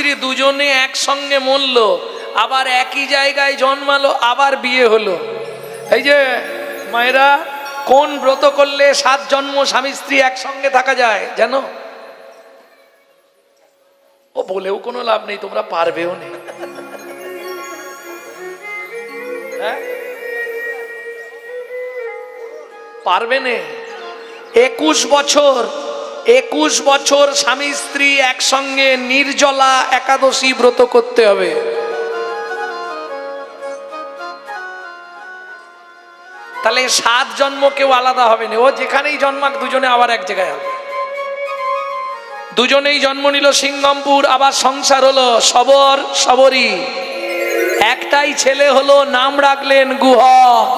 স্ত্রী দুজনে একসঙ্গে মরল, আবার একই জায়গায় জন্মালো, আবার বিয়ে হলো। এই যে মায়েরা, কোন ব্রত করলে 7 জন্ম স্বামী স্ত্রী একসঙ্গে থাকা যায় জানো? ও বলেও কোনো লাভ নেই, তোমরা পারবেও না। হ্যাঁ, পারবে না। 21 বছর স্বামী স্ত্রী একসঙ্গে নির্জলা একাদশী ব্রত করতে হবে। তাহলে 7 জন্ম কেউ আলাদা হবে না, ও যেখানেই জন্মাক দুজনে আবার এক জায়গায় হবে। দুজনেই জন্ম নিল সিঙ্গমপুর, আবার সংসার হলো সবর সবরী, একটাই ছেলে হলো, নাম রাখলেন গুহক।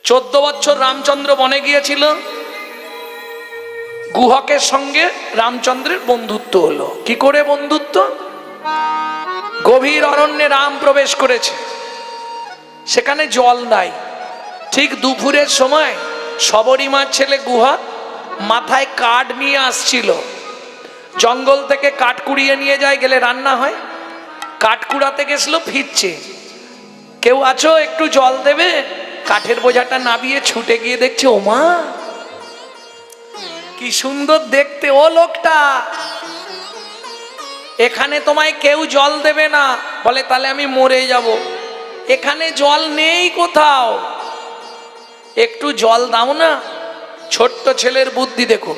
14 বছর রামচন্দ্র বনে গিয়েছিল, গুহকের সঙ্গে রামচন্দ্রের বন্ধুত্ব হলো। কি করে বন্ধুত্ব? গভীর অরণ্যে রাম প্রবেশ করেছে, সেখানে জল নাই। ঠিক দুপুরের সময় সবরীমার ছেলে গুহক মাথায় কাঠ নিয়ে আসছিল, জঙ্গল থেকে কাঠ কুড়িয়ে নিয়ে যায়, গেলে রান্না হয়। কাঠ কুড়াতে গেছিল, ফিরছে, কেউ আছো একটু জল দেবে? কাঠের বোঝাটা নাবিয়ে ছুটে গিয়ে দেখছে, ওমা কি সুন্দর দেখতে ও লোকটা, এখানে তোমায় কেউ জল দেবে না। বলে তাহলে আমি মরে যাব, এখানে জল নেই কোথাও, একটু জল দাও না। ছোট্ট ছেলের বুদ্ধি দেখুন।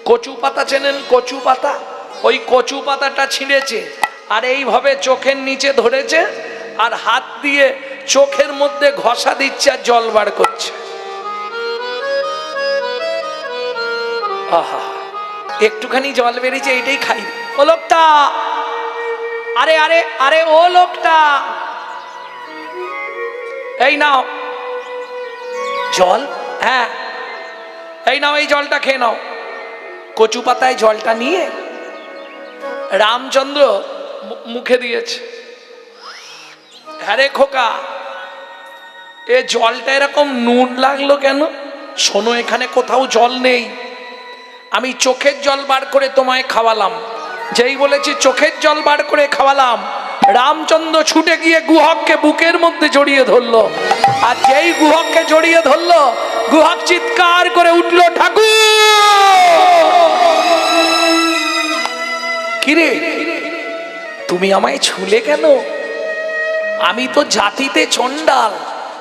কচু পাতা চেনেন? কচু পাতা, ওই কচু পাতাটা ছিঁড়েছে, আর এইভাবে চোখের নিচে ধরেছে, আর হাত দিয়ে চোখের মধ্যে ঘষা দিচ্ছে, আর জল বার করছে। আহা, একটুখানি জল বেরিয়েছে, এইটাই খাই। ও লোকটা, আরে আরে আরে ও লোকটা, এই নাও জল। হ্যাঁ, এই নাও, এই জলটা খেয়ে নাও। কচু পাতায় জলটা নিয়ে রামচন্দ্র মুখে দিয়েছে। আরে খোকা, এ জলটা এরকম নুন লাগলো কেন? শোনো, এখানে কোথাও জল নেই, আমি চোখের জল বার করে তোমায় খাওয়ালাম। যেই বলেছি চোখের জল বার করে খাওয়ালাম, রামচন্দ্র ছুটে গিয়ে গুহককে বুকের মধ্যে জড়িয়ে ধরলো, আর যেই গুহককে জড়িয়ে ধরলো, গুহক চিৎকার করে উঠলো, ঠাকুর! কিরে, তুমি আমায় ছুলে কেন? আমি তো জাতিতে চণ্ডাল,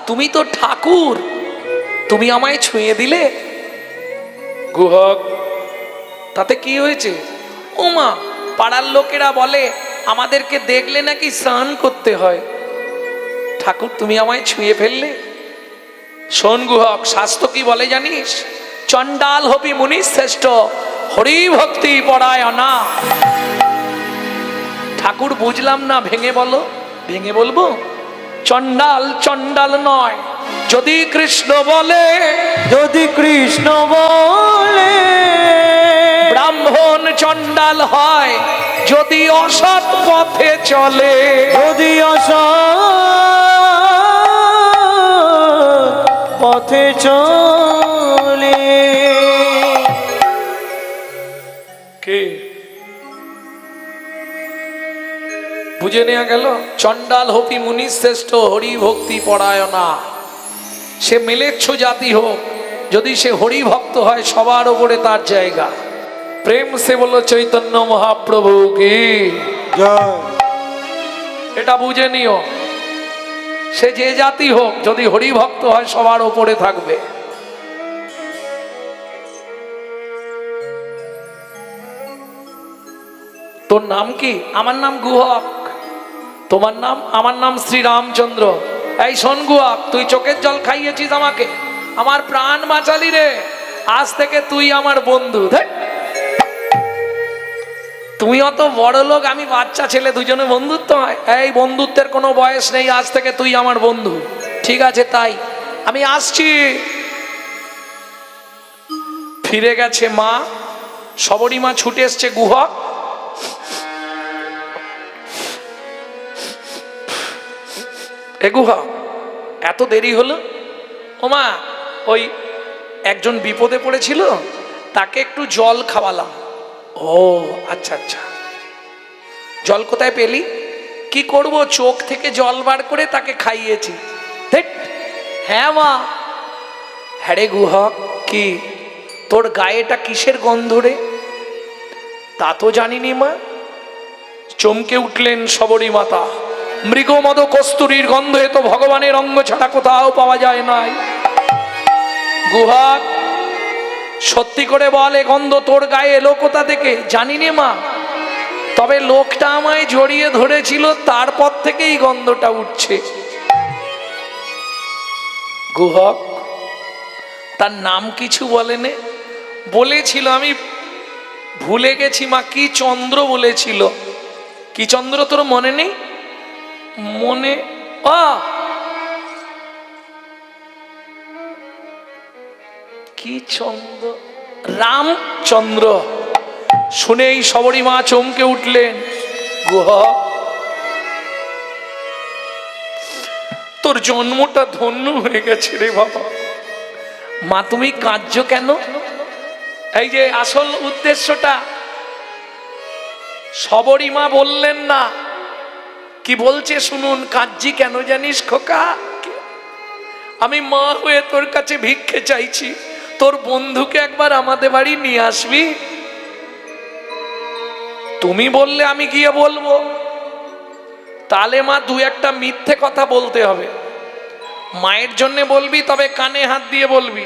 তুমি তো ঠাকুর, তুমি আমায় ছুঁয়ে দিলে। গুহক, তাতে কি হয়েছে? ওমা, পাড়ার লোকেরা বলে আমাদেরকে দেখলে নাকি স্নান করতে হয়। ঠাকুর, তুমি আমায় ছুঁয়ে ফেললে। শোন গুহক, শাস্ত্র কি বলে জানিস? চণ্ডাল হবি মুনি শ্রেষ্ঠ, হরি ভক্তি পরায়ণা। ঠাকুর, বুঝলাম না, ভেঙে বলো। ভেঙে বলবো? চণ্ডাল চণ্ডাল নয়, যদি কৃষ্ণ বলে, যদি কৃষ্ণ বলে, ব্রাহ্মণ চণ্ডাল হয় যদি অসৎ পথে চলে। যদি অসৎ পথে চলে। কে বুঝে নেওয়া গেল? চণ্ডাল হপি মুনি শ্রেষ্ঠ, হরি ভক্তি পরায়ণা। সে মেলেচ্ছ জাতি হোক, যদি সে হরি ভক্ত হয়, সবার ওপরে তার জায়গা। প্রেম সে বলো চৈতন্য মহাপ্রভু কি জয়। এটা বুঝে নিও। সে যে জাতি হোক, যদি হরি ভক্ত হয়, সবার ওপরে থাকবে। তোর নাম কি? আমার নাম গুহক। তোমার নাম? আমার নাম শ্রী রামচন্দ্র। এই শোন গুহক, তুই চোখের জল খাইয়েছিস আমাকে, আমার প্রাণ বাঁচালি রে, আজ থেকে তুই আমার বন্ধু। তুমি অত বড় লোক, আমি বাচ্চা ছেলে, দুজনে বন্ধুত্ব হয়? এই বন্ধুত্বের কোনো বয়স নেই, আজ থেকে তুই আমার বন্ধু। ঠিক আছে, তাই আমি আসছি। ফিরে গেছে মা, সবরীমা ছুটে এসছে। গুহক, এ গুহক, এত দেরি হলো? ওমা, ওই একজন বিপদে পড়েছিল, তাকে একটু জল খাওয়ালাম। ও আচ্ছা আচ্ছা, জল কোথায় পেলি? কি করব, চোখ থেকে জল বার করে তাকে খাইয়েছি। ধ্যাৎ, হ্যাঁ মা। হ্যাঁ রে গুহক, কি তোর গায়েটা কিসের গন্ধ রে? তা তো জানিনি মা। চমকে উঠলেন শবরী মাতা। মৃগমদ কস্তুরীর গন্ধ এ তো ভগবানের অঙ্গ ছাড়া কোথাও পাওয়া যায় নাই। গুহক, সত্যি করে বল, এ গন্ধ তোর গায়ে এলো কোথা থেকে? জানিনি মা, তবে লোকটা আমায় জড়িয়ে ধরেছিল, তারপর থেকে এই গন্ধটা উঠছে। গুহক, তার নাম কিছু বলেনে? বলেছিল, আমি ভুলে গেছি মা। কি চন্দ্র বলেছিল। কি চন্দ্র তোর মনে নেই? মনে কি চন্দ্র? রামচন্দ্র। শুনেই শবরী মা চমকে উঠলেন। গুহক, তোর জন্মটা ধন্য হয়ে গেছে রে বাবা। মা তুমি কাঁদছো কেন? এই যে আসল উদ্দেশ্যটা শবরী মা বললেন না, কি বলছে শুনুন। কাঁদছি কেন জানিস খোকা? আমি মা হয়ে তোর কাছে ভিক্ষে চাইছি, তোর বন্ধুকে একবার আমাদের বাড়ি নিয়ে আসবি। তুমি বললে আমি গিয়ে বলবো। তাহলে মা দু একটা মিথ্যে কথা বলতে হবে। মায়ের জন্য বলবি, তবে কানে হাত দিয়ে বলবি।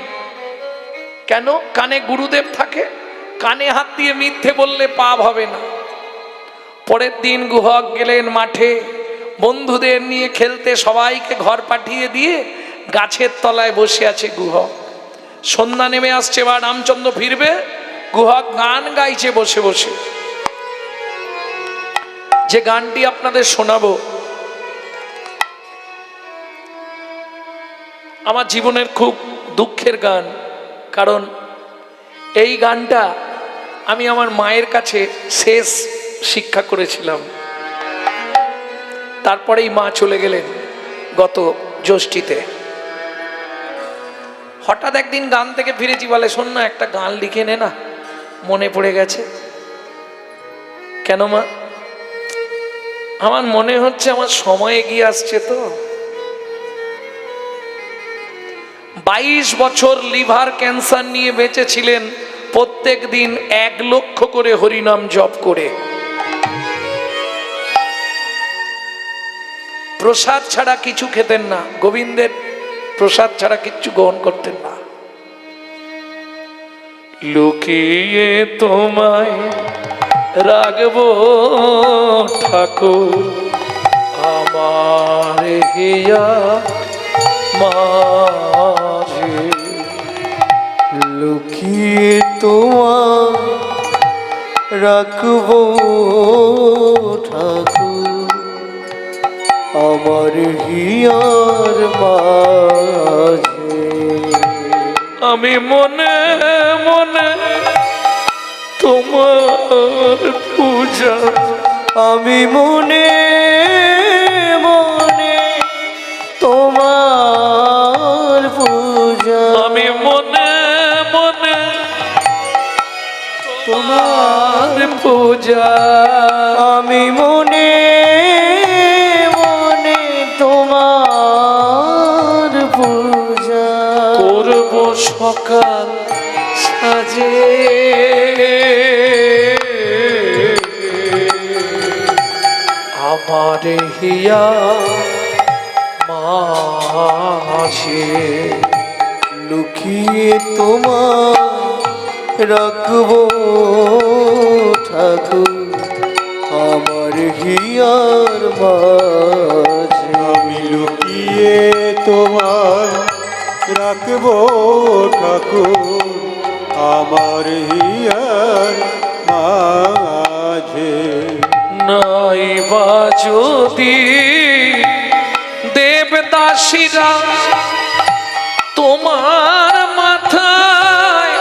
কেন? কানে গুরুদেব থাকে, কানে হাত দিয়ে মিথ্যে বললে পাপ হবে না। পরের দিন গুহক গেলেন মাঠে বন্ধুদের নিয়ে খেলতে, সবাইকে ঘর পাঠিয়ে দিয়ে গাছের তলায় বসে আছে গুহক। সন্ধ্যা নেমে আসছে বা রামচন্দ্র ফিরবে, গুহক গান গাইছে বসে বসে। যে গানটি আপনাদের শোনাবো আমার জীবনের খুব দুঃখের গান, কারণ এই গানটা আমি আমার মায়ের কাছে শেষ শিক্ষা করেছিলাম। তারপরেই মা চলে গেলেন গত জ্যৈষ্ঠীতে। হঠাৎ একদিন গান থেকে ফিরেছি, বলে শোন না, একটা গান লিখে নে না, মনে পড়ে গেছে। কেন মা? আমার মনে হচ্ছে আমার সময় এগিয়ে আসছে তো। 22 বছর লিভার ক্যান্সার নিয়ে বেঁচেছিলেন, প্রত্যেক দিন 1 লক্ষ করে হরিনাম জপ করে। প্রসাদ ছাড়া কিছু খেতেন না, গোবিন্দের প্রসাদ ছাড়া কিচ্ছু গ্রহণ করতেন না। লুকিয়ে তোমায় রাখবো ঠাকুর, আমার হিয়া মাঝে। লুকিয়ে তোমায় রাখবো ঠাকুর, আমার হিয়ার মাঝে। আমি মনে মনে তোমার পূজা, আমি মনে মনে তোমার পূজা, আমি মনে মনে তোমার পূজা, আমি মনে মনে তোমার পূজা করব সকাল সাজে। আমার হিয়া মাঝে। লুকিয়ে তোমায় রাখবো ঠাকুর, আমার হিয়ার মাঝে। আমি লুকিয়ে তোমায় রাখবো ঠাকুর, আমার হিয়ার মাঝে। নাই বা যদি দেবদাসীরা তোমার মাথায়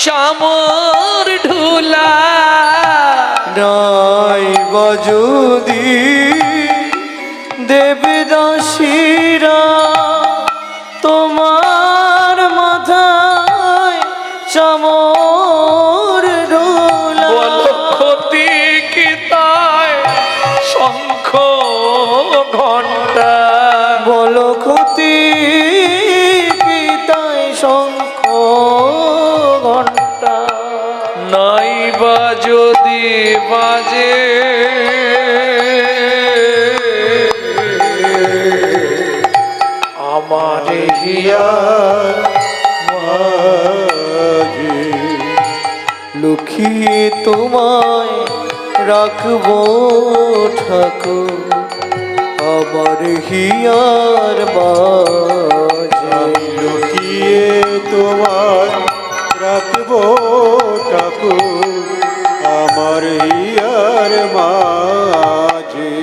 চামর ঢুলা, নাই বা যদি দেবদাসীরা তোমার মাথায় চামর নাই বা যদি বাজে আমার হিয়ার মাঝে লুকিয়ে তোমায় রাখবো ঠাকুর আমার হিয়ার মাঝে। লুকিয়ে তোমার রাখবো ঠাকুর আমার হিয়ার মাঝে।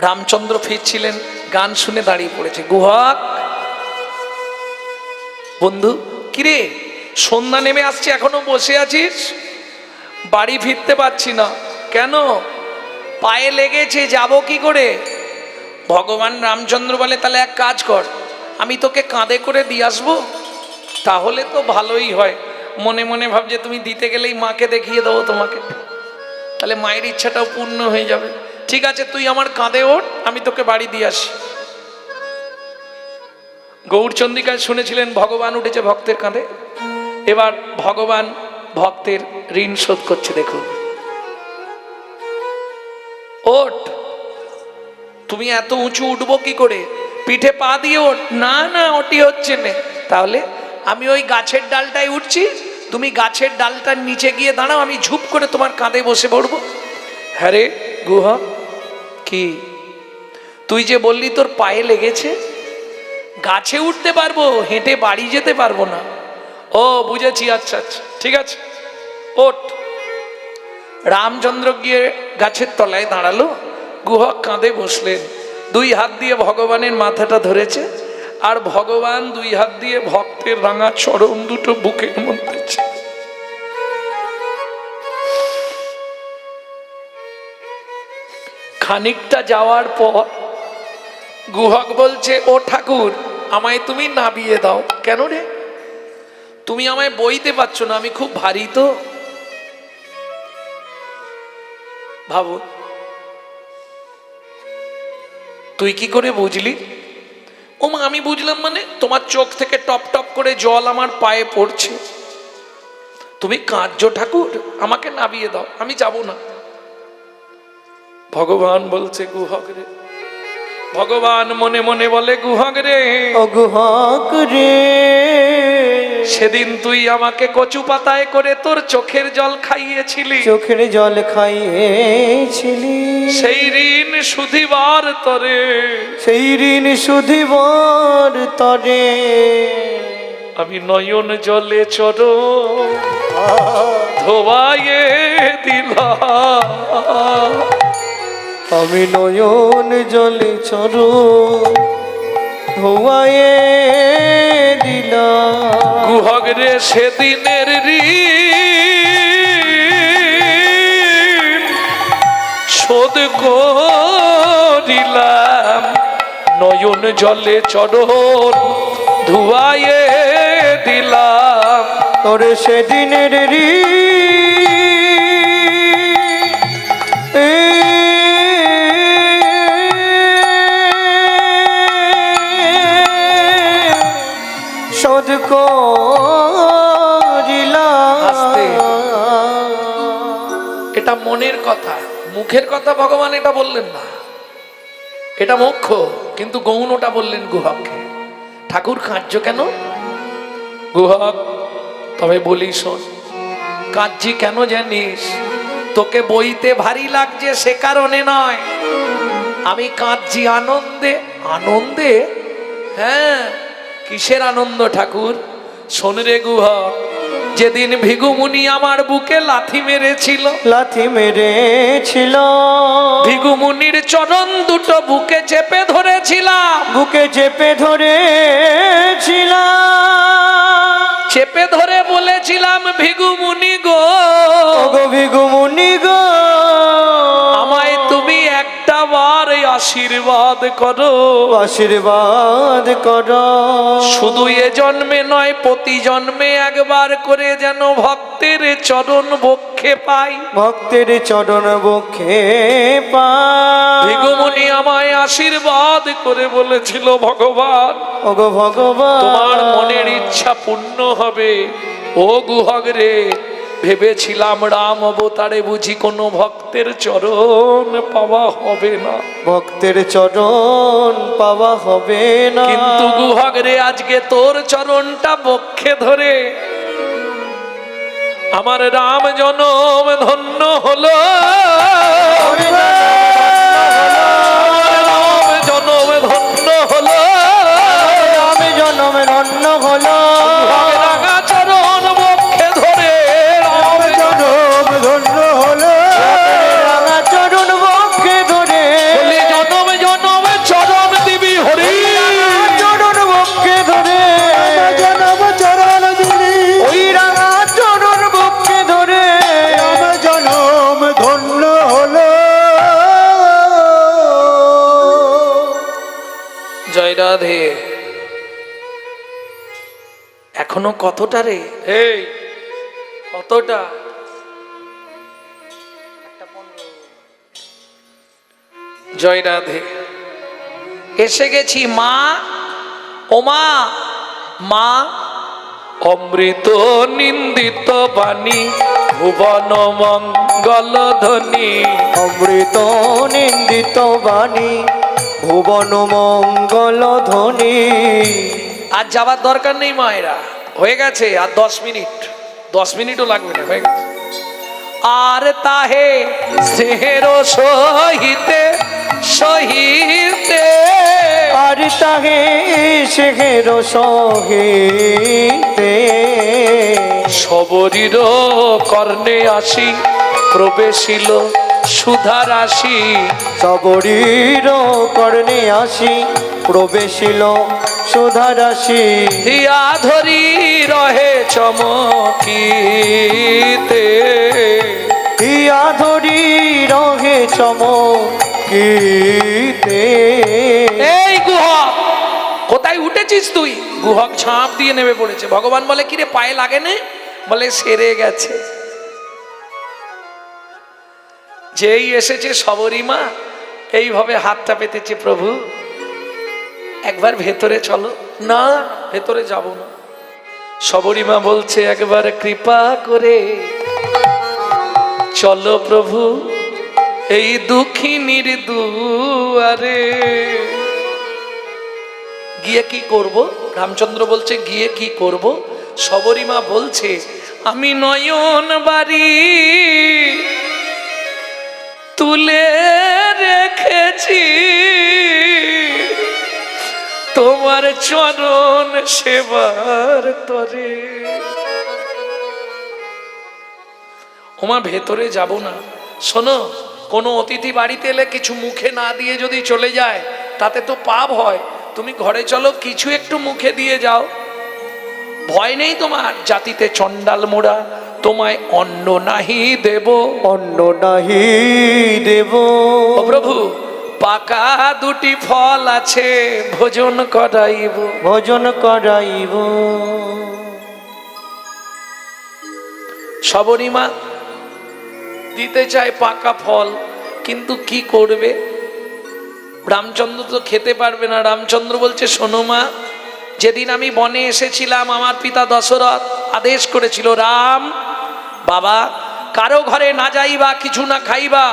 রামচন্দ্র ফিরছিলেন, গান শুনে দাঁড়িয়ে পড়েছে। গুহক বন্ধু, কিরে সন্ধ্যা নেমে আসছে এখনো বসে আছিস? বাড়ি ফিরতে পারছি না কেন? পায়ে লেগেছে, যাব কি করে? ভগবান রামচন্দ্র বলে, তাহলে এক কাজ কর, আমি তোকে কাঁধে করে দিয়ে আসবো, তাহলে তো ভালোই হয়। মনে মনে ভাবছে তুমি দিতে গেলেই মাকে দেখিয়ে দেবো তোমাকে, তাহলে মায়ের ইচ্ছাটাও পূর্ণ হয়ে যাবে। ঠিক আছে, তুই আমার কাঁধে ওঠ, আমি তোকে বাড়ি দিয়ে আসি। গৌরচন্দ্রিকায় শুনেছিলেন ভগবান উঠেছে ভক্তের কাঁধে, এবার ভগবান ভক্তের ঋণ শোধ করছে। দেখুন, ওঠ, তুমি এত উঁচু উঠবো কি করে? পিঠে পা দিয়ে ওঠ। না না, ওটি হচ্ছে না। তাহলে আমি ওই গাছের ডালটায় উঠছি, তুমি গাছের ডালটার নিচে গিয়ে দাঁড়াও, আমি ঝুপ করে তোমার কাঁধে বসে পড়বো। হ্যাঁ রে গুহা, কি তুই যে বললি তোর পায়ে লেগেছে? গাছে উঠতে পারবো, হেঁটে বাড়ি যেতে পারবো না। ও বুঝেছি, আচ্ছা আচ্ছা ঠিক আছে, ওঠ। রামচন্দ্র গিয়ে গাছের তলায় দাঁড়ালো, গুহক কাঁধে বসলেন, দুই হাত দিয়ে ভগবানের মাথাটা ধরেছে, আর ভগবান দুই হাত দিয়ে ভক্তের রাঙা চরণ দুটো বুকের মধ্যে। খানিকটা যাওয়ার পর গুহক বলছে, ও ঠাকুর, আমায় তুমি নাবিয়ে দাও। কেন রে? তুমি আমায় বইতে পারছো না, আমি খুব ভারী তো। ভাবো, তুই কি করে বুঝলি? ও মা, আমি বুঝলাম মানে, তোমার চোখ থেকে টপ টপ করে জল আমার পায়ে পড়ছে, তুমি কাঁদছো ঠাকুর, আমাকে নাবিয়ে দাও, আমি যাব না। ভগবান বলছে, গুহক রে, ভগবান মনে মনে বলে, গুহক রে, ও গুহক রে, সেদিন তুই আমাকে কচু পাতায় করে তোর চোখের জল খাইয়েছিলি, চোখের জল খাইয়েছিলি, সেই ঋণ শুধিবার তরে, সেই ঋণ শুধিবার তরে আমি নয়ন জলে চর ধোবাইয়ে দিলাম, আমি নয়ন জলে চর ধোয়ায়ে দিলাম। গুহক রে, সেদিনের ঋণ শোধ করিলাম, নয়ন জলে চরণ ধুয়াইয়ে দিলাম। তোরে সেদিনের শোধ করিলাম। এটা মনের কথা, মুখের কথা ভগবান এটা বললেন না, এটা মুখ্য, কিন্তু গৌণটা বললেন গুহককে। ঠাকুর কাঁদছো কেন? গুহক, তবে বলি শোন, কাঁদছি কেন জানিস? তোকে বইতে ভারী লাগছে সে কারণে নয়, আমি কাঁদছি আনন্দে। আনন্দে? হ্যাঁ, কিসের আনন্দ ঠাকুর? শোন রে গুহক, যেদিন ভিগুমুনি আমার বুকে লাথি মেরেছিল, লাথি মেরেছিল, ভিগুমুনির চরণ দুটো বুকে চেপে ধরেছিলাম, বুকে চেপে ধরেছিলাম, চেপে ধরে বলেছিলাম, ভিগুমুনি গো, গো ভিগুমুনি গো, আমায় তুমি একটা বার আশীর্বাদ করো, আশীর্বাদ করো। শুধু এ জন্মে নয় প্রতি জন্মে একবার করে যেন ভক্তের চরণ বক্ষে পাই। ভক্তের চরণ বক্ষে পাই। ভিগুমুনি আমায় আশীর্বাদ করে বলেছিল, ভগবান ওগো ভগবান তোমার মনের ইচ্ছা পূর্ণ হবে। ও গুহগ রে, ভেবেছিলাম রাম অবতারে বুঝি কোনো ভক্তের চরণ পাওয়া হবে না, ভক্তের চরণ পাওয়া হবে না। কিন্তু গুহগ রে আজকে তোর চরণটা বক্ষে ধরে আমার রাম জনম ধন্য হলো। রাম জনম ধন্য হলো, রাম জনম ধন্য হলো। রাঙা চরণ বক্ষে ধরে রাম জনম ধন্য হলো। রাঙা চরণ বক্ষে ধরে বলি জনম জনম চরণ দিবি হরি, চরণ বক্ষে ধরে জনম চরণ দিলি, ওই রাঙা চরণ বক্ষে ধরে রাম জনম ধন্য হলো। জয় রাধে। এখনো কতটা রে, এই কতটা? জয় রাধে। এসে গেছি মা, ও মা, মা অমৃত নিন্দিত বাণী ভুবন মঙ্গল ধ্বনি। অমৃত নিন্দিত বাণী ভুবন মঙ্গল ধ্বনি। আর যাবার দরকার নেই মায়েরা, হয়ে গেছে আর 10 মিনিট, 10 মিনিটও লাগবে না, হয়ে গেছে। আর তাহে স্নেহের সহিতে সহিতে, আর তাহে সেহের সহিতে সবরীর কর্ণে আসি প্রবেশিল সুধা রাশি। সবরীর কর্ণে আসি প্রবেশিল সুধা রাশি। হিয়া ধরি রহে চমকিতে, হিয়া ধরি রহে চমকিতে। এই গুহক কোথায় উঠেছিস তুই? গুহক ঝাঁপ দিয়ে নেমে পড়েছে। ভগবান বলে, কিরে পায়ে লাগে না? বলে সেরে গেছে। যেই এসেছে সবরীমা এইভাবে হাতটা পেতেছে, প্রভু একবার ভেতরে চলো। না, ভেতরে যাব না। সবরীমা বলছে, একবার কৃপা করে চলো প্রভু এই দুঃখিনীর দুয়ারে। গিয়ে কি করব? রামচন্দ্র বলছে, গিয়ে কি করব? সবরীমা বলছে, আমি নয়ন বাড়ি তুলে রেখেছি তোমার চরণ সেবার তরে। ওমা ভেতরে যাব না। শোনো, কোনো অতিথি বাড়িতে এলে কিছু মুখে না দিয়ে যদি চলে যায় তাতে তো পাপ হয়। তুমি ঘরে চলো, কিছু একটু মুখে দিয়ে যাও, ভয় নেই তোমার। জাতিতে চণ্ডাল মোড়া, তোমায় অন্ন নাহি দেব, অন্ন নাহি দেব। ও প্রভু পাকা দুটি ফল আছে ভোজন করাইব, ভোজন করাইব। সবরীমা দিতে চায় পাকা ফল, কিন্তু কি করবে? রামচন্দ্র তো খেতে পারবে না। রামচন্দ্র বলছে, শোনো মা, যেদিন আমি বনে এসেছিলাম আমার পিতা দশরথ আদেশ করেছিল, রাম বাবা কারো ঘরে না যাইবা, কিছু না খাইবা,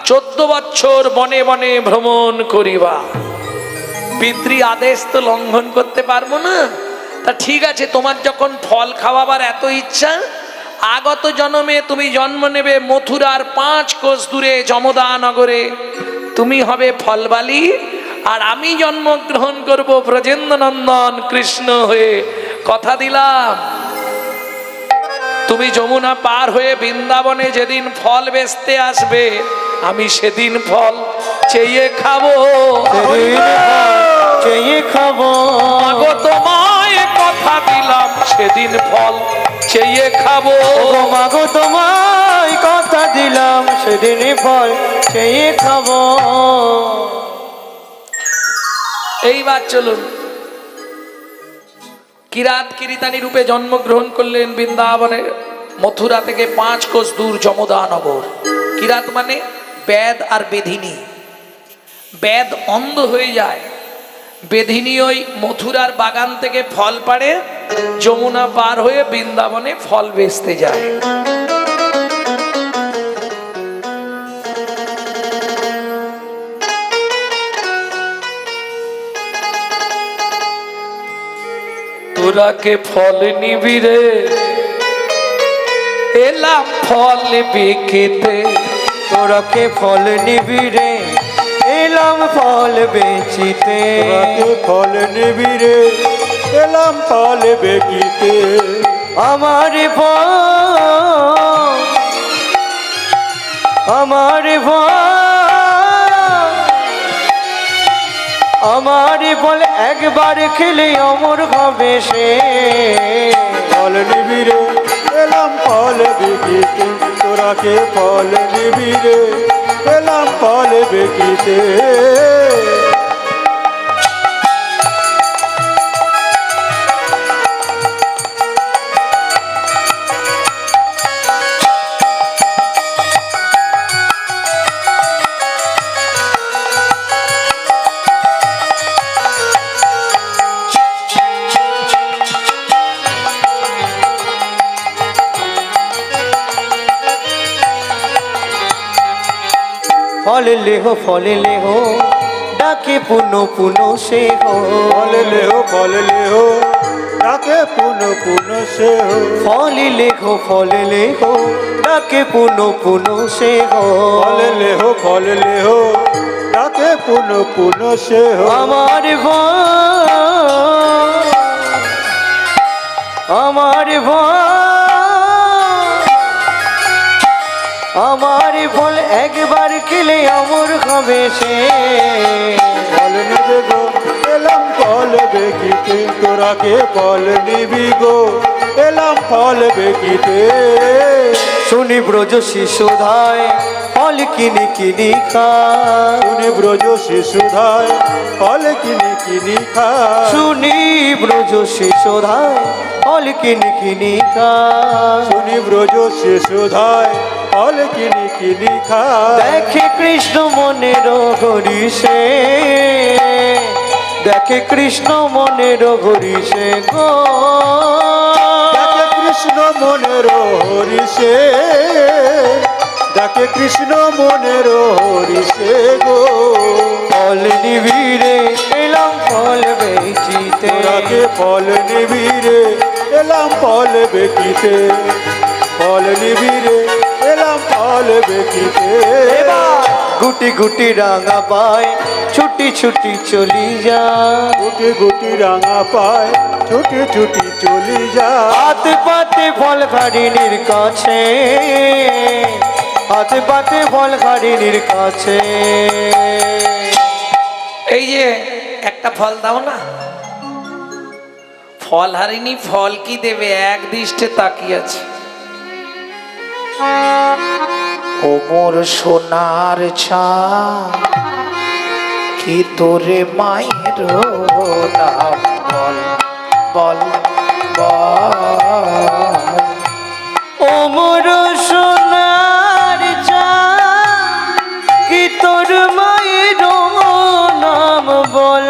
14 বছর বনে বনে ভ্রমণ করিবা। পিতৃ আদেশ তো লঙ্ঘন করতে পারবো না। তা ঠিক আছে, তোমার যখন ফল খাওয়াবার এত ইচ্ছা, আগত জন্মে তুমি জন্ম নেবে মথুরার 5 কোষ দূরে যমদা নগরে, তুমি হবে ফলবালি, আর আমি জন্মগ্রহণ করব ব্রজেন্দ্র নন্দন কৃষ্ণ হয়ে। কথা দিলাম, তুমি যমুনা পার হয়ে বৃন্দাবনে যেদিন ফল বেচতে আসবে, আমি সেদিন ফল চেয়ে খাবো, চেয়ে খাবো। আগো তোমায় কথা দিলাম, সেদিন ফল চেয়ে খাবো। মাগো তোমায় কথা দিলাম, সেদিন ফল চেয়ে খাবো। এইবার চলুন, কিরাত কিরিতানি রূপে জন্মগ্রহণ করলেন বৃন্দাবনে, মথুরা থেকে 5 কোষ দূর যমদা নগর। কিরাত মানে বেদ আর বেধিনী। বেদ অন্ধ হয়ে যায়, বেধিনী ওই মথুরার বাগান থেকে ফল পাড়ে, যমুনা পার হয়ে বৃন্দাবনে ফল বেচতে যায়। তোরা কে ফল নিবি রে, এলাম ফল বিকিতে। তোরা কে ফল নিবি রে, এলাম ফল বেচিতে। তোরাকে ফল নিবি রে, এলাম ফল বেকিতে। আমার ফল, আমার ফল, আমার ফল একবার খেলে অমর হবে সে। ফল নিবি রে, এলাম ফল বেকিতে। তোরাকে ফল নিবি রে, এলাম ফল বেকিতে। ফল লেহো ডাকে পুনো পুনো সে হো। ফল লেহো ডাকে পুনো পুনো সে হো। ফল লেহো ডাকে পুনো পুনো সে হো। ফল লেহো ডাকে পুনো পুনো সে হো। আমার ফল, আমার ফল, আমার ফল একবার খেলে অমর হবে সে। ফল নিবি গো, এলাম ফল বেকিতে। তোরাকে ফল নিবি গো, এলাম ফল বেকিতে। শুনি ব্রজ শিশুধায় ফল কিনি কিনি খায়। শুনি ব্রজ শিশুধায় ফল কিনি কিনি খায়। শুনি ব্রজ শিশুধায় ফল কিনি কিনি খায়। শুনি ব্রজ শিশুধায় ফল কিনি কিনি খায়। দেখে কৃষ্ণ মনের হরিষে, দেখে কৃষ্ণ মনের হরিষে গো। দেখে কৃষ্ণ মনের হরিষে, দেখে কৃষ্ণ মনের হরিষে গো। ফল নিবিরে এলাম ফল বেচিতে। তোরাকে ফল নিবি রে, এলাম ফল বেকিতে। ফল নিবি রে, এলাম ফল বেকিতে। এবার গুটি গুটি রাঙা পায় ছুটি ছুটি চলি যায়। গুটি গুটি রাঙা পায় ছুটি ছুটি চলি যা। হাতে পাতে ফল খাড়িনির কাছে, হাতে পাতে ফল খাড়িনির কাছে। এই যে একটা ফল দাও না। ফল হারিনি ফল কি দেবে, এক দৃষ্টে তাকিয়ে আছে। ও মোর সোনার ছা, কি তোরে মায়ের নাম বল বল বল। ও মোর সোনার চাঁদ, কি তোর মায়ের নাম বল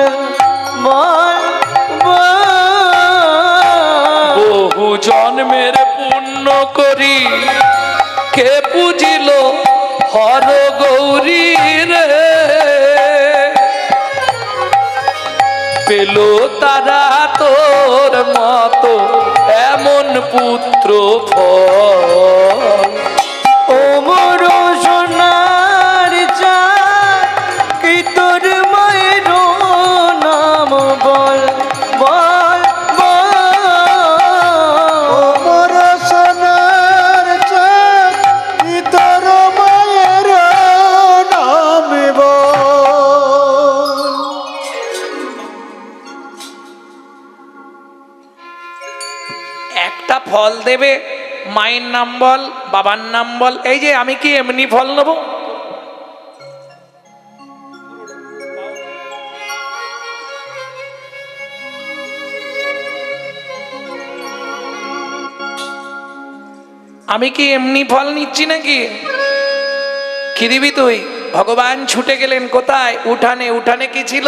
বল বল। বহু জন্মের পুণ্য করি কে বুঝিল হর গৌরী রে, পেল তারা তোর মতো এমন পুত্র ফল। ও মোর সোনার চাঁদ, কি তোর মায়ের নাম বল বল ও বল। মোর সোনার চাঁদ, কি তোর মায়ের নাম বল। একটা ফল দেবে, মায়ের নাম বল, বাবার নাম বল। এই যে আমি কি এমনি ফল নেব? আমি কি এমনি ফল নিচ্ছি নাকি? কি দিবি তুই? ভগবান ছুটে গেলেন কোথায়? উঠানে। উঠানে কি ছিল?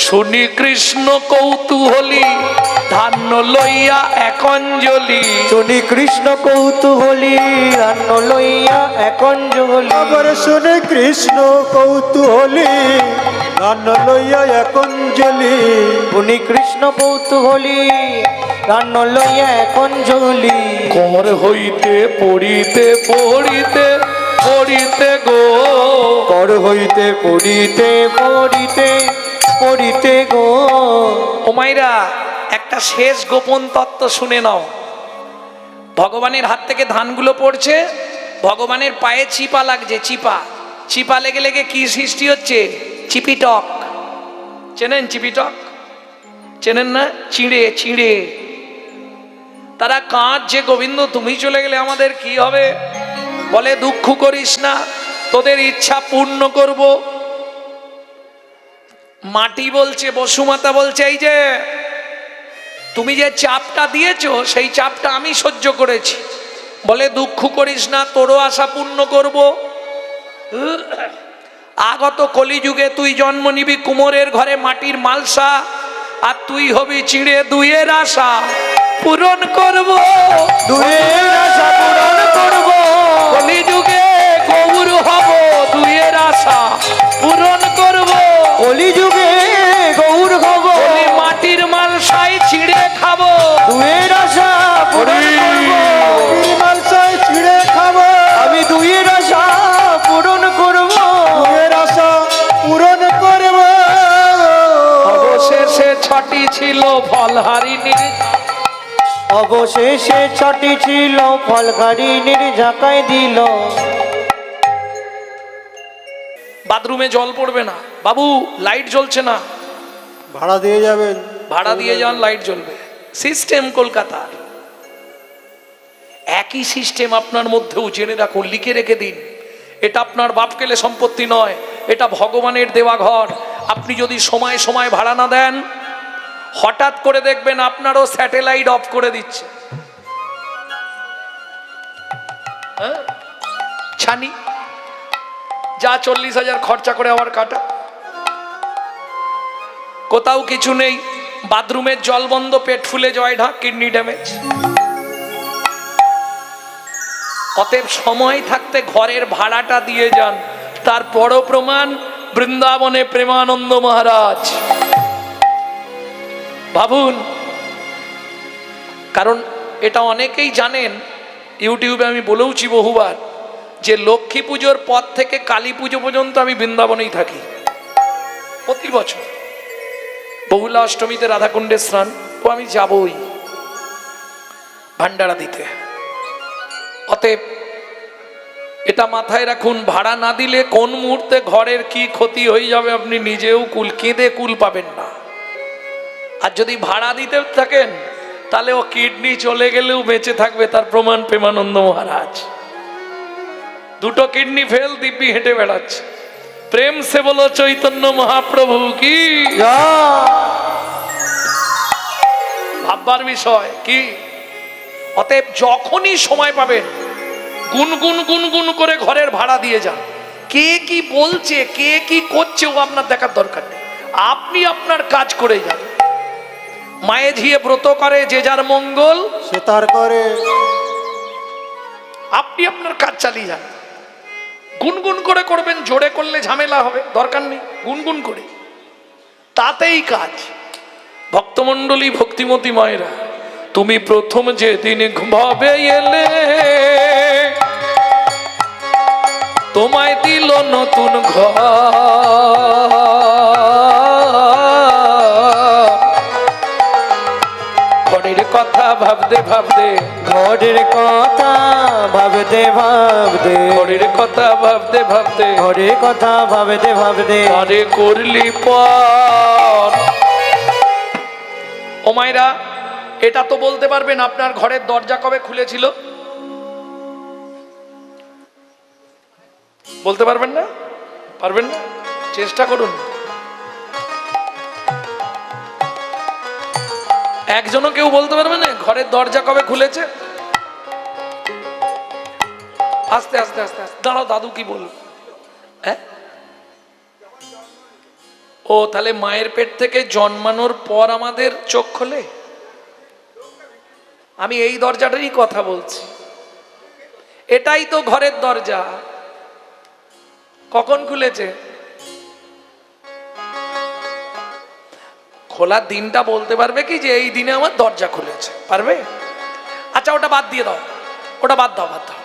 শুনি কৃষ্ণ কৌতূহলী ধান্য লইয়া এক অঞ্জলি। শুনি কৃষ্ণ কৌতূহলী ধান্য লইয়া এক অঞ্জলি। আবার শুনে কৃষ্ণ কৌতূহলী ধান্য লইয়া এক অঞ্জলি। শুনি কৃষ্ণ কৌতূহলী ধান্য লইয়া এক অঞ্জলি। কর হইতে পড়িতে পড়িতে পড়িতে গো, কর হইতে পড়িতে পড়িতে পড়িতে গো। ও মাইরা, একটা শেষ গোপন তত্ত্ব শুনে নাও। ভগবানের হাত থেকে ধানগুলো পড়ছে, ভগবানের পায়ে চিপা লাগছে। চিপা চিপা লেগে লেগে কি সৃষ্টি হচ্ছে? চিপিটক। চেনেন চিপিটক? চেনেন না? চিড়ে চিড়ে। তারা কাঁদছে, গোবিন্দ তুমি চলে গেলে আমাদের কি হবে? বলে দুঃখ করিস না, তোদের ইচ্ছা পূর্ণ করব। মাটি বলছে, বসুমাতা বলছে, এই যে তুমি যে চাপটা দিয়েছো সেই চাপটা আমি সহ্য করেছি। বলে দুঃখ করিস না, তোরও আশা পূর্ণ করব। আগত কলিযুগে তুই জন্ম নিবি কুমোরের ঘরে মাটির মালসা, আর তুই হবি চিড়ে দুইয়ের আশা পূরণ করব। দুয়ের আশা পূরণ করব। কলিযুগে গৌর হব, দুইয়ের আশা পূরণ করব। কলিযুগে গৌর হব, বলি মাটির মালসায় চিড়ে খাবো। দুয়ের আশা পূরণ করব। মালসায় ছিঁড়ে খাবো, আমি দুয়ের আশা পূরণ করব। দুয়ের আশা পূরণ করব। অবশেষে ছটি ছিল ফলহারিণীর, অবশেষে ছটি ছিল ফলহারিণীর ঝাঁকায় দিল। বাথরুমে জল পড়বে না বাবু, লাইট জ্বলছে না, ভাড়া দিয়ে যাবেন। ভাড়া দিয়ে যান, লাইট জ্বলবে। সিস্টেম কলকাতার। একই সিস্টেম আপনার মধ্যেও জেনে রাখুন, লিখে রেখে দিন। এটা আপনার বাপকেলে সম্পত্তি নয়, এটা ভগবানের দেওয়া ঘর। আপনি যদি সময় সময় ভাড়া না দেন, হঠাৎ করে দেখবেন আপনারও স্যাটেলাইট অফ করে দিচ্ছে। হ্যাঁ, ছানি যা 40,000 খরচা করে আবার কাটা। কোথাও কিছু নেই, বাথরুমের জল বন্ধ, পেট ফুলে জয় ঢাক, কিডনি ড্যামেজ। অতএব সময় থাকতে ঘরের ভাড়াটা দিয়ে যান। তার বড় প্রমাণ বৃন্দাবনে প্রেমানন্দ মহারাজ। ভাবুন, কারণ এটা অনেকেই জানেন, ইউটিউবে আমি বলেওছি বহুবার, যে লক্ষ্মী পুজোর পর থেকে কালী পুজো পর্যন্ত আমি বৃন্দাবনেই থাকি প্রতি বছর। বহুলা অষ্টমীতে রাধাকুণ্ডে স্নান, ও আমি যাবই ভান্ডারা দিতে। অতএব এটা মাথায় রাখুন, ভাড়া না দিলে কোন মুহূর্তে ঘরের কি ক্ষতি হয়ে যাবে আপনি নিজেও কেঁদে কুল পাবেন না। আর যদি ভাড়া দিতে থাকেন তাহলে ও কিডনি চলে গেলেও বেঁচে থাকবে, তার প্রমাণ প্রেমানন্দ মহারাজ। দুটো কিডনি ফেল, দিব্যি হেঁটে বেড়াচ্ছে। প্রেম সে বলো চৈতন্য মহাপ্রভু কি। ভাববার বিষয় কি। অতএব যখনই সময় পাবেন গুনগুন গুনগুন করে ঘরের ভাড়া দিয়ে যান। কে কি বলছে, কে কি করছে, ও আপনার দেখার দরকার নেই। আপনি আপনার কাজ করে যান। মায়ে ঝিয়ে ব্রত করে, যে যার মঙ্গল সে তার করে। আপনি আপনার কাজ চালিয়ে যান। গুনগুন করে করবেন, জোরে করলে ঝামেলা হবে, দরকার নেই। গুনগুন করে, তাতেই কাজ। ভক্তমণ্ডলী, ভক্তিমতী মায়েরা, তুমি প্রথম যেদিন ভাবে এলে, তোমায় দিল নতুন ঘর। ঘরের কথা ভাবতে ভাবতে, ঘরের কথা ভাবতে ভাবতে, ঘরের কথা ভাবতে ভাবতে, ঘরের কথা ভাবতে ভাবতে, আরে করলি পর। ও মায়েরা, এটা তো বলতে পারবেন আপনার ঘরের দরজা কবে খুলেছিল? বলতে পারবেন না? পারবেন না? চেষ্টা করুন। একজনও কেউ বলতে পারবে না ঘরের দরজা কবে খুলেছে? আস্তে আস্তে আস্তে আস্তে দাঁড়াও, দাদু কি বলল? হ্যাঁ, ও তাহলে মায়ের পেট থেকে জন্মানোর পর আমাদের চোখ খোলে? আমি এই দরজাটারই কথা বলছি। এটাই তো ঘরের দরজা। কখন খুলেছে? খোলার দিনটা বলতে পারবে কি যে এই দিনে আমার দরজা খুলেছে? পারবে? আচ্ছা ওটা বাদ দিয়ে দাও, ওটা বাদ দাও, বাদ দাও।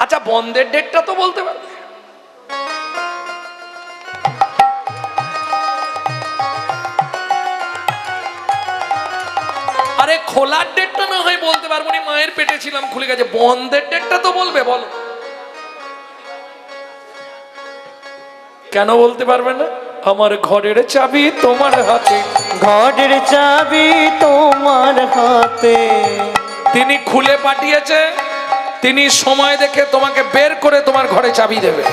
আচ্ছা বন্ধের ডেটটা তো বলতে পারবে? আরে খোলার ডেটটা না হয় বলতে পারবো না, মায়ের পেটে ছিলাম খুলে গেছে, বন্ধের ডেটটা তো বলবে। বলো কেন বলতে পারবে না? আমার ঘরের চাবি তোমার হাতে, ঘরের চাবি তোমার হাতে। তিনি খুলে পাঠিয়েছে, তিনি সময় দেখে তোমাকে বের করে তোমার ঘরে চাবি দেবে।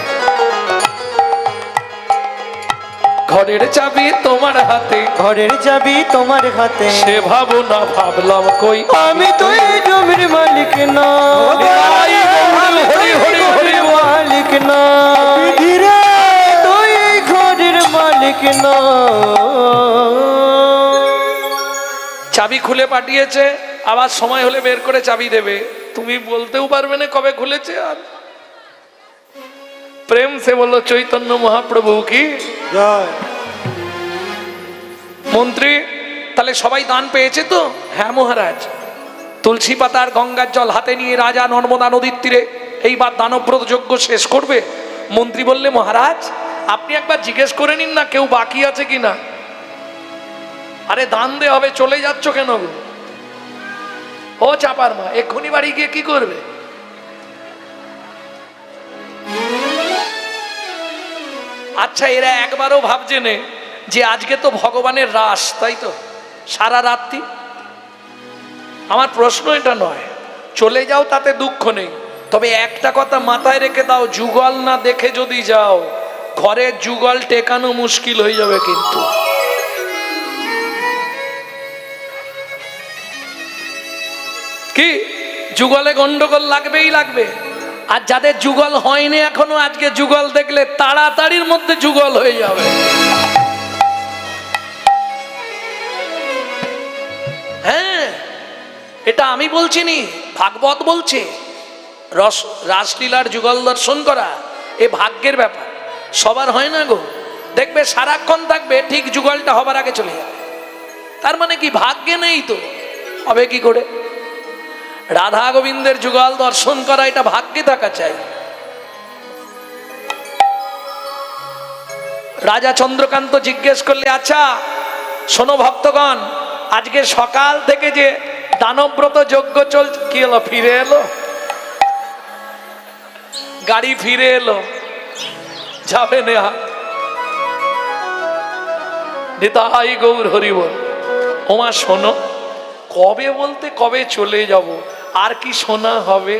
ঘরের চাবি তোমার হাতে, ঘরের চাবি তোমার হাতে। সে ভাবো না ভাবলাম কই, আমি তো এই জমির মালিক না, হরি হরি হরি মালিক না, তুই এই ঘরের মালিক না। চাবি খুলে পাঠিয়েছে, আবার সময় হলে বের করে চাবি দেবে। তুমি বলতেও পারবে না কবে খুলেছে। আর প্রেম সে বললো চৈতন্য মহাপ্রভু কি জয়। মন্ত্রী তাহলে সবাই দান পেয়েছে তো? হ্যাঁ মহারাজ। তুলসী পাতার গঙ্গার জল হাতে নিয়ে রাজা নর্মদা নদীর তীরে এইবার দানব্রত যজ্ঞ শেষ করবে। মন্ত্রী বললে মহারাজ আপনি একবার জিজ্ঞেস করে নিন না কেউ বাকি আছে কিনা। আরে দান দে হবে, চলে যাচ্ছ কেন গো? ও চাপার মা এক্ষুনি বাড়ি গিয়ে কি করবে? আচ্ছা এরা একবারও ভাবছে না যে আজকে তো ভগবানের রাস, তাই তো সারা রাত্রি? আমার প্রশ্ন এটা নয়, চলে যাও তাতে দুঃখ নেই, তবে একটা কথা মাথায় রেখে দাও, যুগল না দেখে যদি যাও ঘরের যুগল টেকানো মুশকিল হয়ে যাবে। কিন্তু কি যুগলে গন্ডগোল লাগবেই লাগবে। আর যাদের যুগল হয়নি এখনো, আজকে যুগল দেখলে তাড়াতাড়ির মধ্যে যুগল হয়ে যাবে। হ্যাঁ এটা আমি বলছি নি, ভাগবত বলছে। রাসলীলার যুগল দর্শন করা এ ভাগ্যের ব্যাপার, সবার হয় না গো। দেখবে সারাক্ষণ থাকবে, ঠিক যুগলটা হবার আগে চলে যাবে। তার মানে কি ভাগ্যে নেই তো হবে কি করে? রাধা গোবিন্দের যুগল দর্শন করা এটা ভাগ্যে থাকা চাই। রাজা চন্দ্রকান্ত জিজ্ঞেস করলে আচ্ছা শোনো ভক্তগণ, আজকে সকাল থেকে যে দানব্রত যজ্ঞ চলছে, কি হলো? ফিরে এলো গাড়ি, ফিরে এলো, যাবে নেহা। নিতাই গৌর হরি বল। ওমা শোনো, কবে বলতে কবে চলে যাব, আর কি শোনা হবে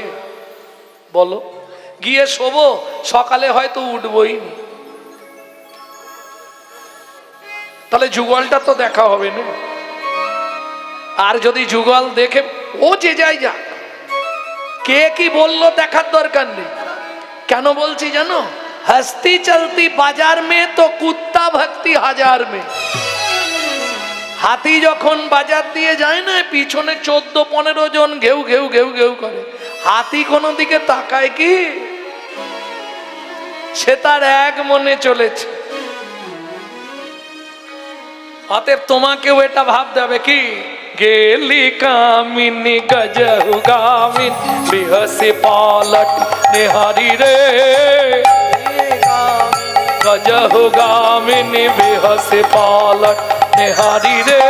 বলো? গিয়ে শোবো, সকালে হয়তো উঠবই না, তাহলে যুগলটা তো দেখা হবে না। আর যদি যুগল দেখে ও যে যাই যাক, কে কি বললো দেখার দরকার নেই। কেন বলছি জানো? হস্তি চলতি বাজার মে তো কুত্তা ভক্তি হাজার মে। হাতি যখন বাজার দিয়ে যায় না, পিছনে 14-15 জন ঘেউ ঘেউ ঘেউ ঘেউ করে। হাতি কোনো দিকে তাকায় কি? সে তার এক মনে চলেছে। অতএব তোমাকেও এটা ভাবতে হবে কি, গেলি কামিনী গজহু গামিন বিহসি পালট নিহারি রে। গজহু গামিনী বিহসি পালট নিহারি রে।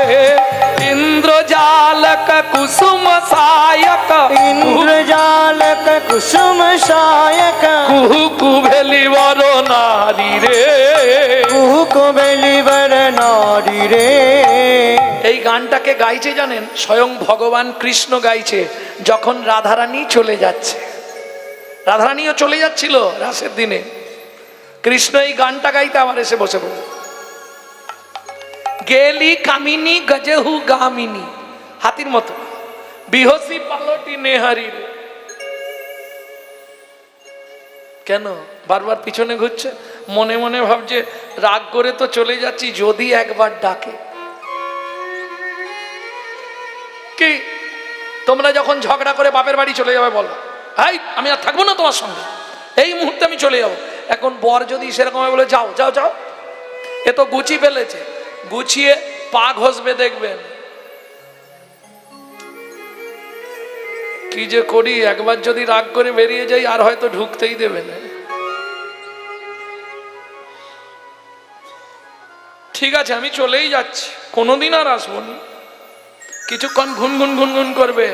ইন্দ্রজালক কুসুম সায়ক, ইন্দ্রজালক কুসুম সায়ক, কুহু কুভেলি বর নারী রে। কুহু কুভেলি বর নারী রে। এই গানটাকে গাইছে জানেন? স্বয়ং ভগবান কৃষ্ণ গাইছে যখন রাধারানী চলে যাচ্ছে। রাধারানীও চলে যাচ্ছিল রাসের দিনে, কৃষ্ণ এই গানটা গাইতে আবার এসে বসে বলে, গেলি কামিনী গজহু গামিনী, হাতির মতো, বিহসি পালটি নেহারি রে। কেন বারবার পিছনে ঘুরছে? মনে মনে ভাবছে রাগ করে তো চলে যাচ্ছি, যদি একবার ডাকে। কি তোমরা যখন ঝগড়া করে বাপের বাড়ি চলে যাবে বলো, হাই আমি আর থাকবো না তোমার সঙ্গে, এই মুহূর্তে আমি চলে যাব। এখন বর যদি সেরকম বলে যাও যাও যাও, এ তো গুছিয়ে ফেলেছে, গুছিয়ে পা ঘষবে দেখবেন। কি যে করি, একবার যদি রাগ করে বেরিয়ে যাই আর হয়তো ঢুকতেই দেবে না। ঠিক আছে আমি চলেই যাচ্ছি, কোনোদিন আর আসবো না। কিছুক্ষণ ঘুনঘুন ঘুনঘুন করবে,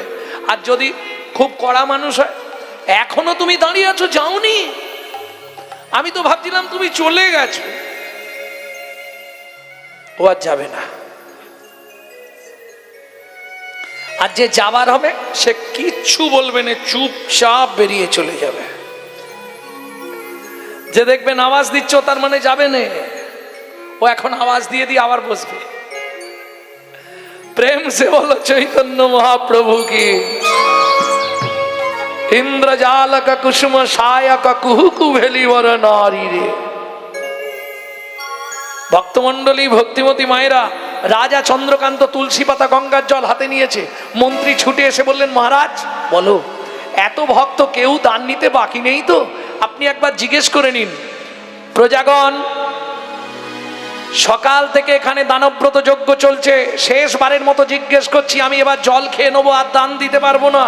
আর যদি খুব কড়া মানুষ হয়, এখনো তুমি দাঁড়িয়ে আছো যাওনি, আমি তো ভাবছিলাম তুমি চলে গেছো। ও আর যাবে না। আর যে যাবার হবে সে কিচ্ছু বলবে না, চুপচাপ বেরিয়ে চলে যাবে। যে দেখবেন আওয়াজ দিচ্ছ তার মানে যাবে না, ও এখন আওয়াজ দিয়ে দিয়ে আবার বসবে। প্রেম সে বলো চৈতন্য মহাপ্রভু কি। ইন্দ্রজালক কুসুম সায়ক কুহুকু ভেলিবর নারী রে। ভক্তমন্ডলী ভক্তিমতী মায়েরা, রাজা চন্দ্রকান্ত তুলসী পাতা গঙ্গার জল হাতে নিয়েছে। মন্ত্রী ছুটে এসে বললেন, মহারাজ বলো, এত ভক্ত কেউ দান নিতে বাকি নেই তো? আপনি একবার জিজ্ঞেস করে নিন। প্রজাগণ, সকাল থেকে এখানে দানব্রত যজ্ঞ চলছে, শেষবারের মতো জিজ্ঞেস করছি, আমি এবার জল খেয়ে নেবো, আর দান দিতে পারবো না,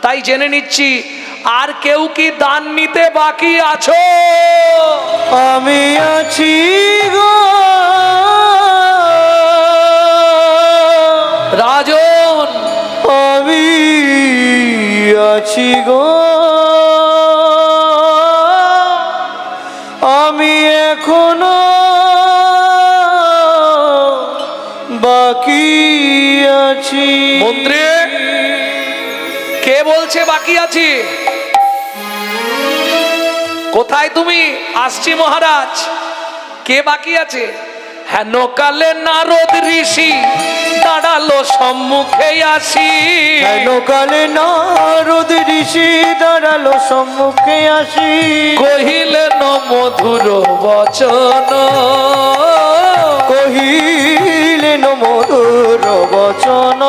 তাই জেনে নিচ্ছি, আর কেউ কি দান নিতে বাকি আছো? আমি আছি গো রাজন, আমি আছি গো, আমি এখনো বাকি আছি। মন্ত্রী কে বলছে বাকি আছি? কোথায় তুমি? আসছি মহারাজ। কে বাকি আছে? হেন কালে নারদ ঋষি দাঁড়ালো সম্মুখে আসি। হেন কালে নারদ ঋষি দাঁড়ালো সম্মুখে আসি। কহিলেন মধুর বচন, কহিলেন মধুর বচন,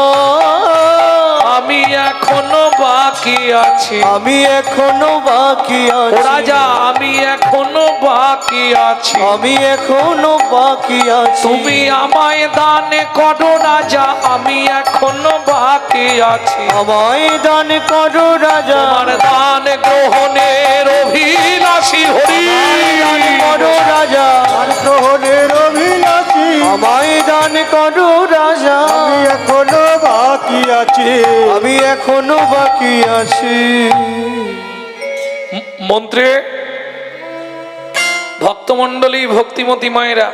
আমি এখনো বাকি আছি। আমি এখনো বাকি আছি। রাজা আমি এখনো বাকি আছি। আমি এখনো বাকি আছি। তুমি আমায় দান করো রাজা, আমি এখনো বাকি আছি। আমায় দান করো রাজা, আমার দান গ্রহণের অভিলাষী হরি। দান করো রাজা, দান গ্রহণের অভিলাষী, আমায় দান করো রাজা, আমি এখনো বাকি আছি। আমি এখনো বাকি আছি। মন্ত্রী, ভক্তমন্ডলী ভক্তিমতী মায়েরা,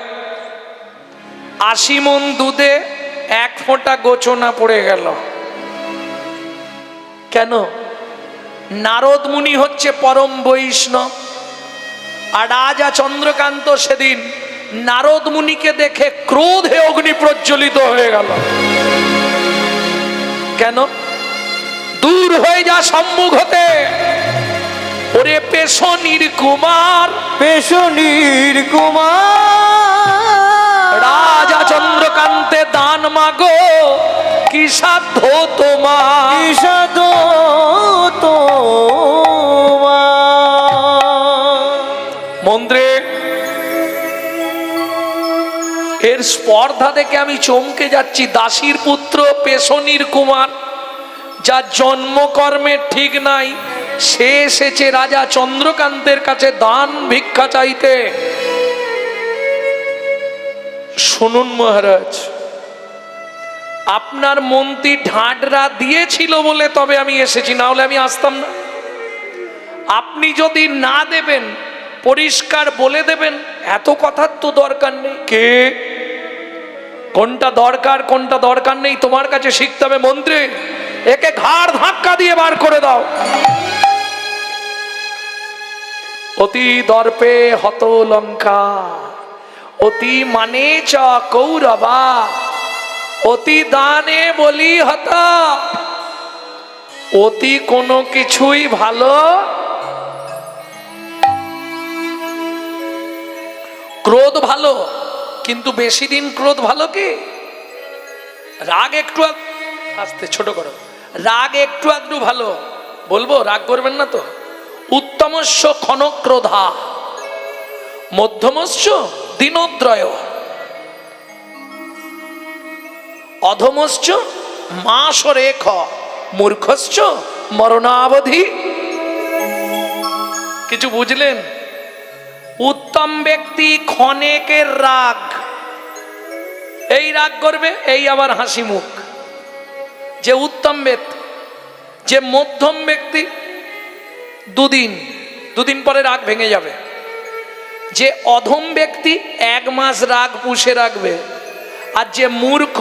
80 মণ দুধে 1 ফোঁটা গোচনা পড়ে গেল। কেন? নারদ মুনি হচ্ছে পরম বৈষ্ণব, আর রাজা চন্দ্রকান্ত সেদিন নারদ মুনিকে দেখে ক্রোধে অগ্নি প্রজ্বলিত হয়ে গেল। কেন? দূর হয়ে যা সম্মুখ হতে, ওরে পেশনির কুমার, পেশনির কুমার, রাজা চন্দ্রকান্তে দান মাগো, কি সাধ্য তোমার? কি সাধ্য তোমার? মন্ত্রী, এর স্পর্ধা দেখে আমি চমকে যাচ্ছি। দাসীর পুত্র পেশনির কুমার, যার জন্মকর্মের ঠিক নাই, সে এসেছে রাজা চন্দ্রকান্তের কাছে দান ভিক্ষা চাইতে। শুনুন মহারাজ, আপনার মন্ত্রী ঢাডরা দিয়েছিল বলে তবে আমি এসেছি, না হলে আমি আসতাম না। আপনি যদি না দেবেন, পরিষ্কার বলে দেবেন, এত কথার তো দরকার নেই। কে কোনটা দরকার কোনটা দরকার নেই তোমার কাছে শিখতে হবে। মন্ত্রী, একে ঘাড় ধাক্কা দিয়ে বার করে দাও। অতি দর্পে হত লঙ্কা, অতি মানে চ কৌরবা, অতি দানে বলি হত। অতি কোনো কিছুই ভালো ক্রোধ ভালো, কিন্তু বেশি দিন ক্রোধ ভালো কি? রাগ একটু আস্তে ছোট করো, রাগ একটু আধটু ভালো, বলবো রাগ করবেন না তো। উত্তমস্য ক্ষণক্রোধা, মধ্যমস্য দিনোদ্রয়, অধমশ্চ মাস রেখ, মূর্খশ্চ মরণাবধি। কিছু বুঝলেন? উত্তম ব্যক্তি ক্ষণেকের রাগ, এই রাগ করবে, এই আবার হাসি মুখ, যে উত্তম ব্যক্তি। যে মধ্যম ব্যক্তি দুদিন পরে রাগ ভেঙে যাবে। যে অধম ব্যক্তি 1 মাস রাগ পুষে রাখবে। আর যে মূর্খ,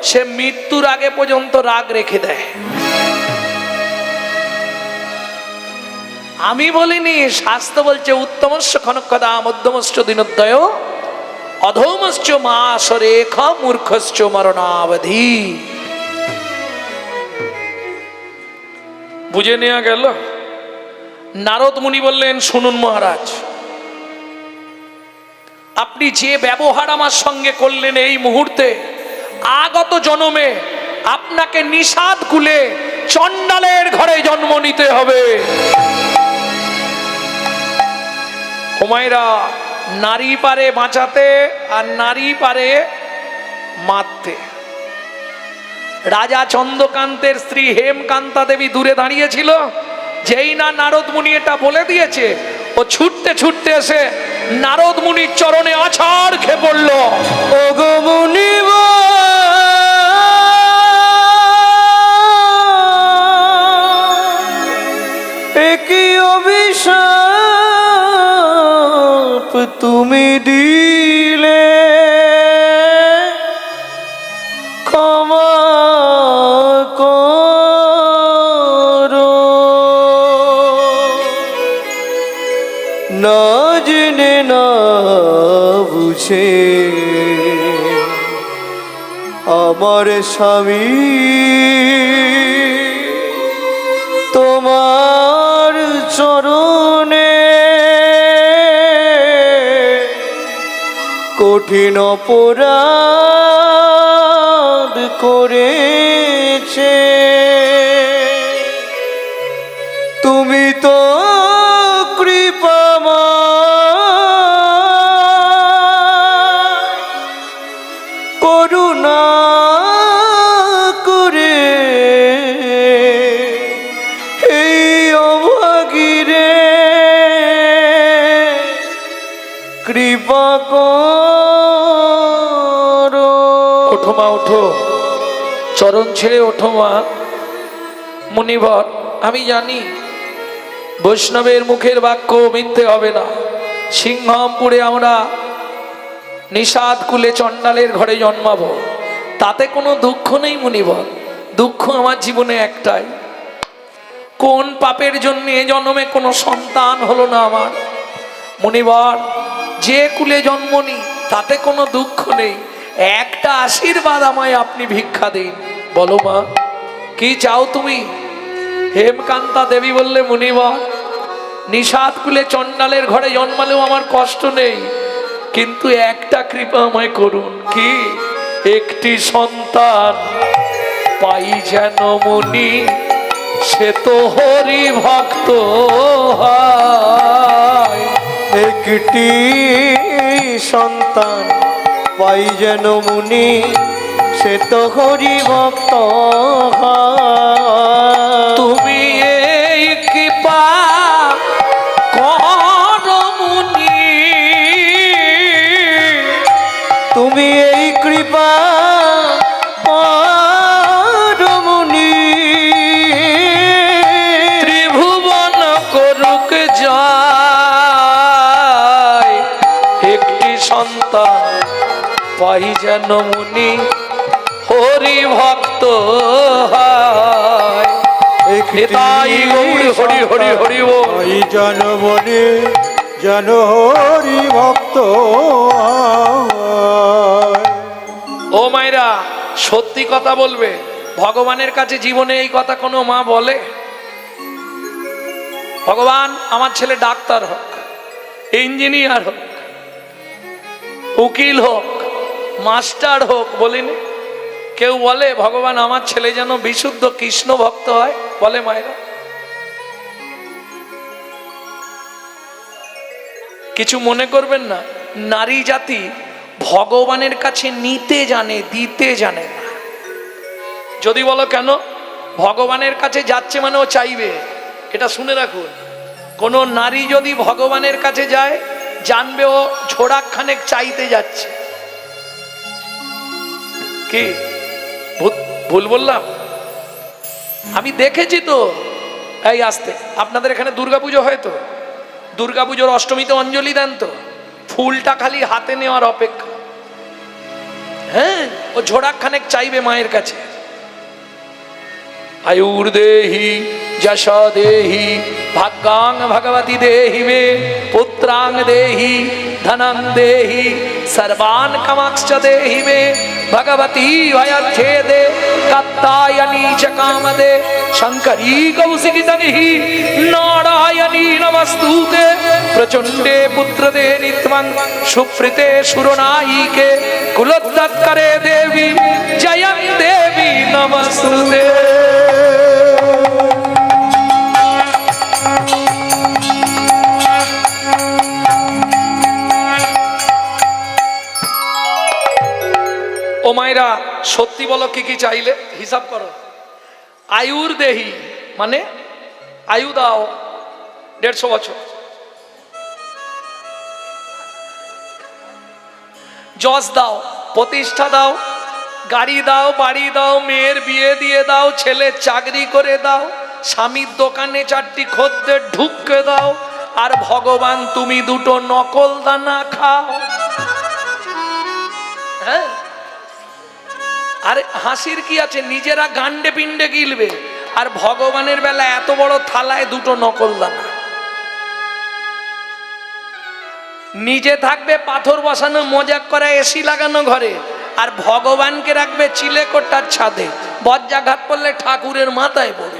সে মৃত্যুর আগে পর্যন্ত রাগ রেখে দেয়। আমি বলিনি, শাস্ত্র বলছে উত্তমস্য ক্ষণক্রোধা, মধ্যমশ্চ দিনোদ্রয়, অধমশ্চ মাস রেখ, মূর্খশ্চ মরণাবধি। বুঝে নেওয়া গেল? নারদ মুনি বললেন, শুনুন মহারাজ, আপনি যে ব্যবহার আমার সঙ্গে করলেন এই মুহূর্তে, আগত জন্মে আপনাকে নিষাদ কুলে চণ্ডালের ঘরে জন্ম নিতে হবে। ওমাইরা, নারী পারে বাঁচাতে আর নারী পারে মারতে। রাজা চন্দ্রকান্তের স্ত্রী হেমকান্তা দেবী দূরে দাঁড়িয়েছিল, যেই না নারদ মুনি এটা বলে দিয়েছে, ও ছুটতে ছুটতে এসে নারদ মুনির চরণে আছাড় খেয়ে পড়ল। ওগো মুনিব, একই অভিশাপ তুমি দিলে, ক্ষমা করো। না জেনে না বুঝে আমার স্বামী তোমার চরণে কঠিন অপরাধ করেছে। তুমি তো করুণা করে এই অভাগীরে কৃপা করো। ওঠো মা, ওঠো, চরণ ছেড়ে ওঠো মা। মুনিবর, আমি জানি বৈষ্ণবের মুখের বাক্য মিথ্যে হবে না। সিংহমপুরে আমরা নিষাদ কুলে চণ্ডালের ঘরে জন্মাবো, তাতে কোনো দুঃখ নেই মুনিবর। দুঃখ আমার জীবনে একটাই, কোন পাপের জন্য এ জন্মে কোনো সন্তান হলো না আমার। মুনিবর, যে কুলে জন্ম নি তাতে কোনো দুঃখ নেই, একটা আশীর্বাদ আমায় আপনি ভিক্ষা দিন। বলো মা, কি চাও তুমি? হেমকান্তা দেবী বললে, মুনিবর, নিষাদ কুলে চণ্ডালের ঘরে জন্মালেও আমার কষ্ট নেই, কিন্তু একটা কৃপা আমায় করুন। কি? একটি সন্তান পাই যেন মুনি, সে তো হরি ভক্ত হয়। একটি সন্তান পাই যেন মুনি, সে তো হরি ভক্ত হয়। তুমি এই কৃপা করো মুনি, তুমি এই কৃপা করো মুনি, ত্রিভুবন করুক জয়। একটি সন্তান পাই যেন মুনি, হরি ভক্ত হয়। নিতাই গৌর হরি হরি হরি বল। এই জনমনে জন হরি ভক্ত হয়। ও মায়েরা, সত্যি কথা বলবে, ভগবানের কাছে জীবনে এই কথা কোনো মা বলে? ভগবান আমার ছেলে ডাক্তার হোক, ইঞ্জিনিয়ার হোক, উকিল হোক, মাস্টার হোক, বলিনি? কেউ বলে ভগবান আমার ছেলে যেন বিশুদ্ধ কৃষ্ণ ভক্ত হয়? বলে মায়েরা? কিছু মনে করবেন না, নারী জাতি ভগবানের কাছে নিতে জানে, দিতে জানে না। যদি বলো কেন? ভগবানের কাছে যাচ্ছে মানে ও চাইবে। এটা শুনে রাখুন, কোন নারী যদি ভগবানের কাছে যায় জানবে ও ঝোড়াখানেক চাইতে যাচ্ছে। কি ভুল বললাম? আমি দেখেছি তো। এই আসতে, আপনাদের এখানে দুর্গাপুজো হয় তো? দুর্গাপুজোর অষ্টমীতে অঞ্জলি দেন তো? ফুলটা খালি হাতে নেওয়ার অপেক্ষা। হ্যাঁ, ও ঝোড়াখানেক চাইবে মায়ের কাছে। আয়ুর্দেহি যশো দেহি ভাগ্যাং ভগবতী দেহি মে পুত্রাং দেহি ধনং দেহি সর্বান কামাক্ষ দেহি মে ভগবতী ভয়চ্ছেদে কাত্তায়নী চ কামদে শঙ্করী কৌশিকী তনহি নারায়ণী নমস্তুতে প্রচণ্ডে পুত্রদে নিত্যং সুপ্রীতে সুরনায়িকে কুলোত্তরে দেবী জয়ং দেবী নমস্তুতে। ও মায়েরা, সত্যি বলো কি কি চাইলে? হিসাব করো। আয়ুর দেহি মানে আয়ু দাও 150 বছর, যশ দাও, প্রতিষ্ঠা দাও, গাড়ি দাও, বাড়ি দাও, মেয়ের বিয়ে দিয়ে দাও, ছেলে চাকরি করে দাও, স্বামীর দোকানে 4টি খদ্দের ঢুককে দাও, আর ভগবান তুমি 2টো নকল দানা খাও। হ্যাঁ, আরে হাসির কি আছে? নিজেরা গান্ডে পিণ্ডে গিলবে, আর ভগবানের বেলা এত বড় থালায় 2টো নকল দানা। নিজে থাকবে পাথর বসানো, মজা করে এসি লাগানো ঘরে, আর ভগবানকে রাখবে চিলেকোঠার ছাদে। বজ্রাঘাত পড়লে ঠাকুরের মাথায় পড়ে।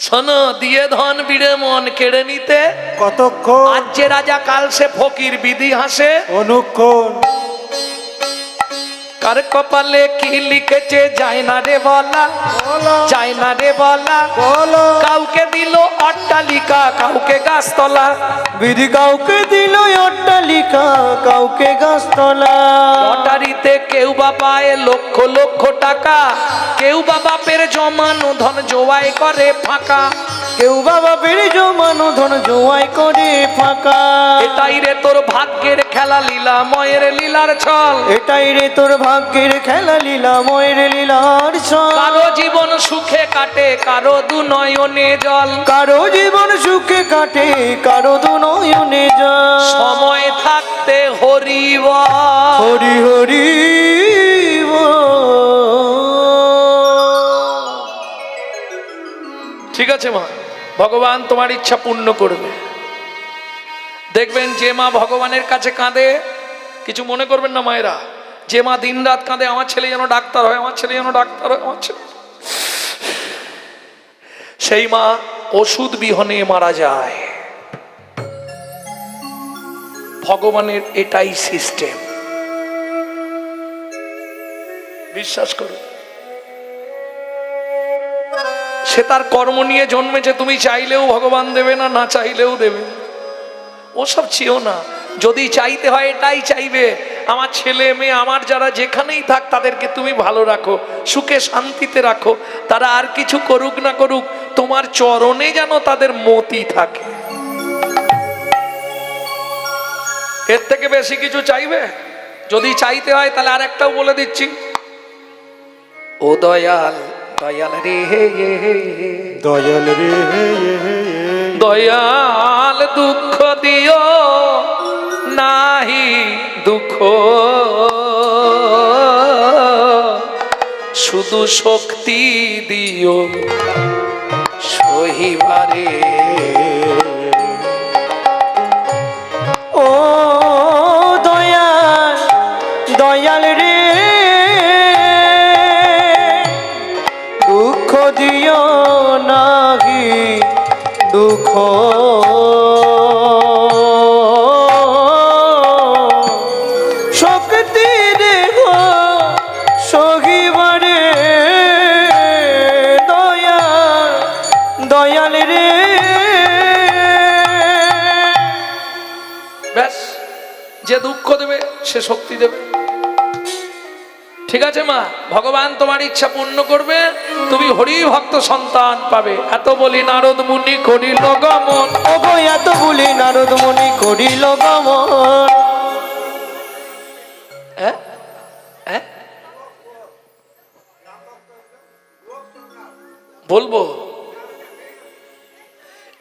শোনো, দিয়ে ধন বিড়ে মন কেড়ে নিতে কতক্ষণ? আজ যে রাজা কাল সে ফকির, বিধি হাসে অনুক্ষণ। কার কপালে কি লিখেছে যায় না রে বলা, যায় না রে বলা। কাউকে দিল অট্টালিকা, কাউকে গাছতলা। বিধি কাউকে দিল অট্টালিকা, কাউকে গাছতলা। লটারিতে কেউ বা পায় লক্ষ লক্ষ টাকা, কেউ বা বাপের জমানো ধন জোয়াই করে ফাঁকা। কেউ বাবা বেড়ে জমানো ধন জোয়াই করে ফাঁকা। এটাই রে তোর ভাগ্যের খেলা, লীলা ময়ের লীলার ছল। এটাই রে তোর ভাগ্যের খেলা, লীলা ময়ের লীলার ছল। কারো জীবন সুখে কাটে, কারো দু নয়নে জল। কারো জীবন সুখে কাটে, কারো দু নয়নে জল। সময় থাকতে হরি বল, হরি হরি ঠিক আছে মা, ভগবান তোমার ইচ্ছা পূর্ণ করবে। দেখবেন যে মা ভগবানের কাছে কাঁদে, কিছু মনে করবেন না মায়েরা, যে মা দিন রাত কাঁদে আমার ছেলে যেন ডাক্তার হয়, আমার ছেলে যেন ডাক্তার হয়, আমার ছেলে, সেই মা ওষুধ বিহনে মারা যায়। ভগবানের এটাই সিস্টেম, বিশ্বাস করো। সে তার কর্ম নিয়ে জন্মেছে, তুমি চাইলেও ভগবান দেবে না, না চাইলেও দেবে। ওসব চেয়েও না, যদি চাইতে হয় এটাই চাইবে, আমার ছেলে মেয়ে আমার যারা যেখানেই থাক তাদেরকে তুমি ভালো রাখো, সুখে শান্তিতে রাখো। তারা আর কিছু করুক না করুক, তোমার চরণে যেন তাদের মতি থাকে। এর থেকে বেশি কিছু চাইবে? যদি চাইতে হয় তাহলে আর একটাও বলে দিচ্ছি, ও দয়াল, দয়াল রে, দয়াল রে, দয়াল দুঃখ দিও নাহি দুঃখ, শুধু শক্তি দিও সহিবারে। ও দয়াল, দয়াল রে, দুঃখ দিও নাহি দুঃখ, তীরে গো সহিবারে দয়া দয়াল রে। ব্যাস, যে দুঃখ দেবে সে শক্তি দেবে। ঠিক আছে মা, ভগবান তোমার ইচ্ছা পূর্ণ করবে, তুমি হরি ভক্ত সন্তান পাবে। এত বলি নারদ মুনি করিল গমন। ওগো এত বলি নারদ মুনি করিল গমন। হ্যাঁ হ্যাঁ বলবো,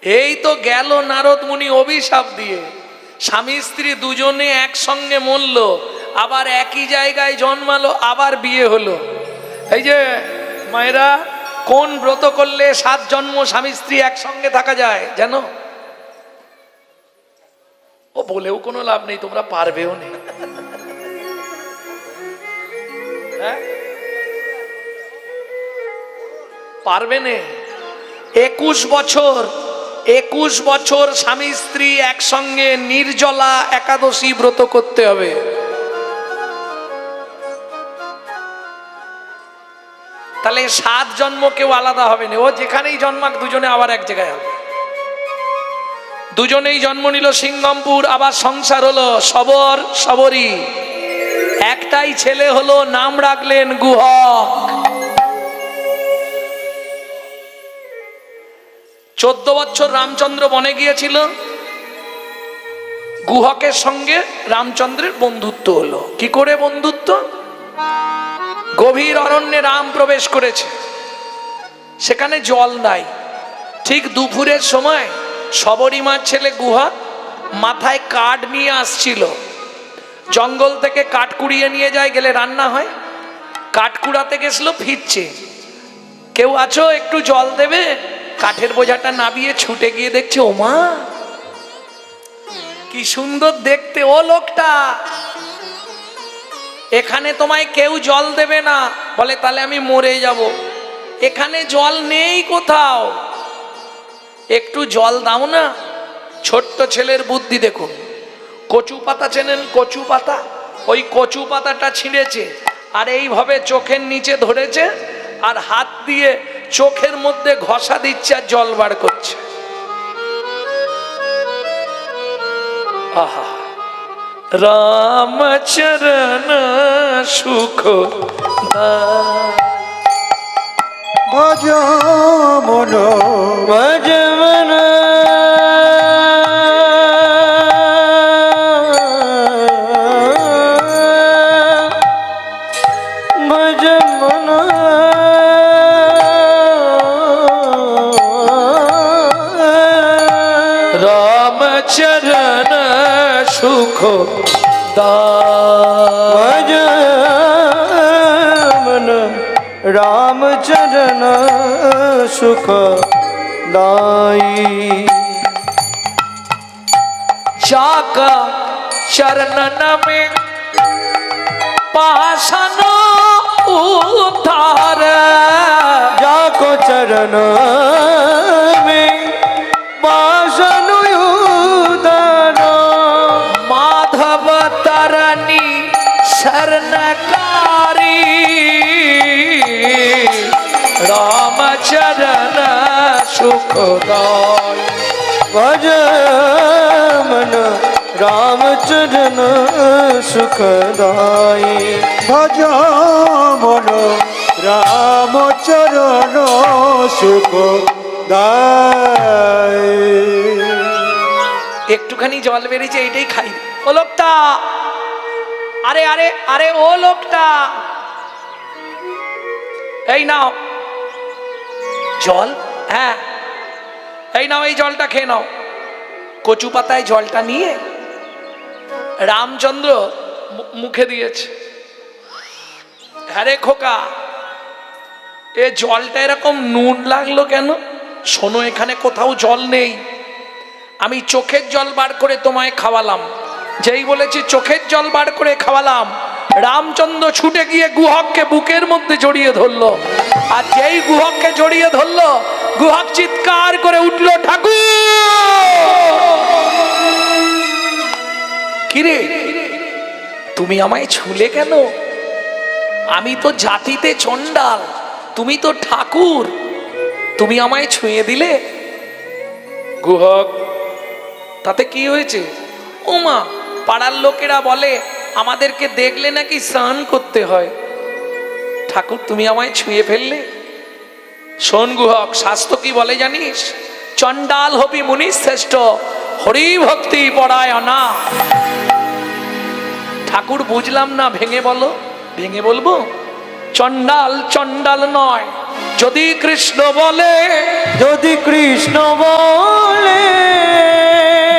এই তো গেল নারদ মুনি অভিশাপ দিয়ে, স্বামী স্ত্রী দুজনে একসঙ্গে মরল, আবার একই জায়গায় জন্মালো, আবার বিয়ে হলো। এই যে মায়েরা, কোন ব্রত করলে 7 জন্ম স্বামী স্ত্রী একসঙ্গে থাকা যায় জানো? ও বলেও কোনো লাভ নেই, তোমরা পারবেও না। হ্যাঁ পারবে না। 21 বছর স্বামী স্ত্রী একসঙ্গে নির্জলা একাদশী ব্রত করতে হবে। তাহলে 7 জন্ম কেউ আলাদা হবে না, ও যেখানেই জন্মাক দুজনে আবার এক জায়গায় হবে। দুজনেই জন্ম নিল সিংগমপুর, আবার সংসার হলো সবর সবরী, একটাই ছেলে হলো, নাম রাখলেন গুহক। 14 বছর রামচন্দ্র বনে গিয়েছিল, গুহকের সঙ্গে রামচন্দ্রের বন্ধুত্ব হলো। কি করে বন্ধুত্ব? গভীর অরণ্যে রাম প্রবেশ করেছে, সেখানে জল নাই। ঠিক দুপুরের সময় সবরীমার ছেলে গুহক মাথায় কাঠ নিয়ে আসছিল। জঙ্গল থেকে কাঠ কুড়িয়ে নিয়ে যায়, গেলে রান্না হয়। কাঠ কুড়াতে গেছিল, ফিরছে, কেউ আছো একটু জল দেবে? কাঠের বোঝাটা নামিয়ে ছুটে গিয়ে দেখছে, ওমা কি সুন্দর দেখতে, ও লোকটা, এখানে তোমায় কেউ জল দেবে না। বলে তাহলে আমি মরে যাব। এখানে জল নেই কোথাও, একটু জল দাও না। ছোট্ট ছেলের বুদ্ধি দেখুন। কচু পাতা চেনেন? কচু পাতা, ওই কচু পাতাটা ছিঁড়েছে, আর এইভাবে চোখের নিচে ধরেছে, আর হাত দিয়ে চোখের মধ্যে ঘষা দিচ্ছে, আর জল বার করছে। আহা, রামচরণ সুখ ভজ মন ভজ মন ভজ মন রামচরণ সুখ ভজ মন রামচरण सुख दाई। जाका चरणन में पासन उद्धार। जाको चरण में पासन उद्धार। माधव तरनी शरणकारी। रामचरण सुखदाय। भज मन रामचरण सुखदाई। ভজ মন রাম চরণ সুখ দায়। একটুখানি জল বেরিয়েছে, এইটাই খাই। ও লোকটা, আরে আরে আরে ও লোকটা, এই নাও জল। হ্যাঁ এই নাও, এই জলটা খেয়ে নাও। কচু পাতায় জলটা নিয়ে রামচন্দ্র মুখে দিয়েছে। আরে খোকা, এ জলটা এরকম নুন লাগলো কেন? শোনো, এখানে কোথাও জল নেই, আমি চোখের জল বার করে তোমায় খাওয়ালাম। যেই বলেছি চোখের জল বার করে খাওয়ালাম, রামচন্দ্র ছুটে গিয়ে গুহককে বুকের মধ্যে জড়িয়ে ধরলো। আর যেই গুহককে জড়িয়ে ধরলো, গুহক চিৎকার করে উঠলো, ঠাকুর। কিরে তুমি আমায় ছুলে কেন? আমি তো জাতিতে চণ্ডাল, তুমি তো ঠাকুর, তুমি আমায় ছুঁয়ে দিলে। গুহক, তাতে কি হয়েছে? ওমা, পাড়ার লোকেরা বলে আমাদেরকে দেখলে নাকি স্নান করতে হয়। ঠাকুর, তুমি আমায় ছুঁয়ে ফেললে। শোন গুহক, শাস্ত্র কি বলে জানিস? চণ্ডাল হবি মুনি শ্রেষ্ঠ, হরি ভক্তি পরায়ণা। ঠাকুর, বুঝলাম না, ভেঙে বলো। ভেঙে বলবো? চণ্ডাল চণ্ডাল নয়, যদি কৃষ্ণ বলে, যদি কৃষ্ণ বলে,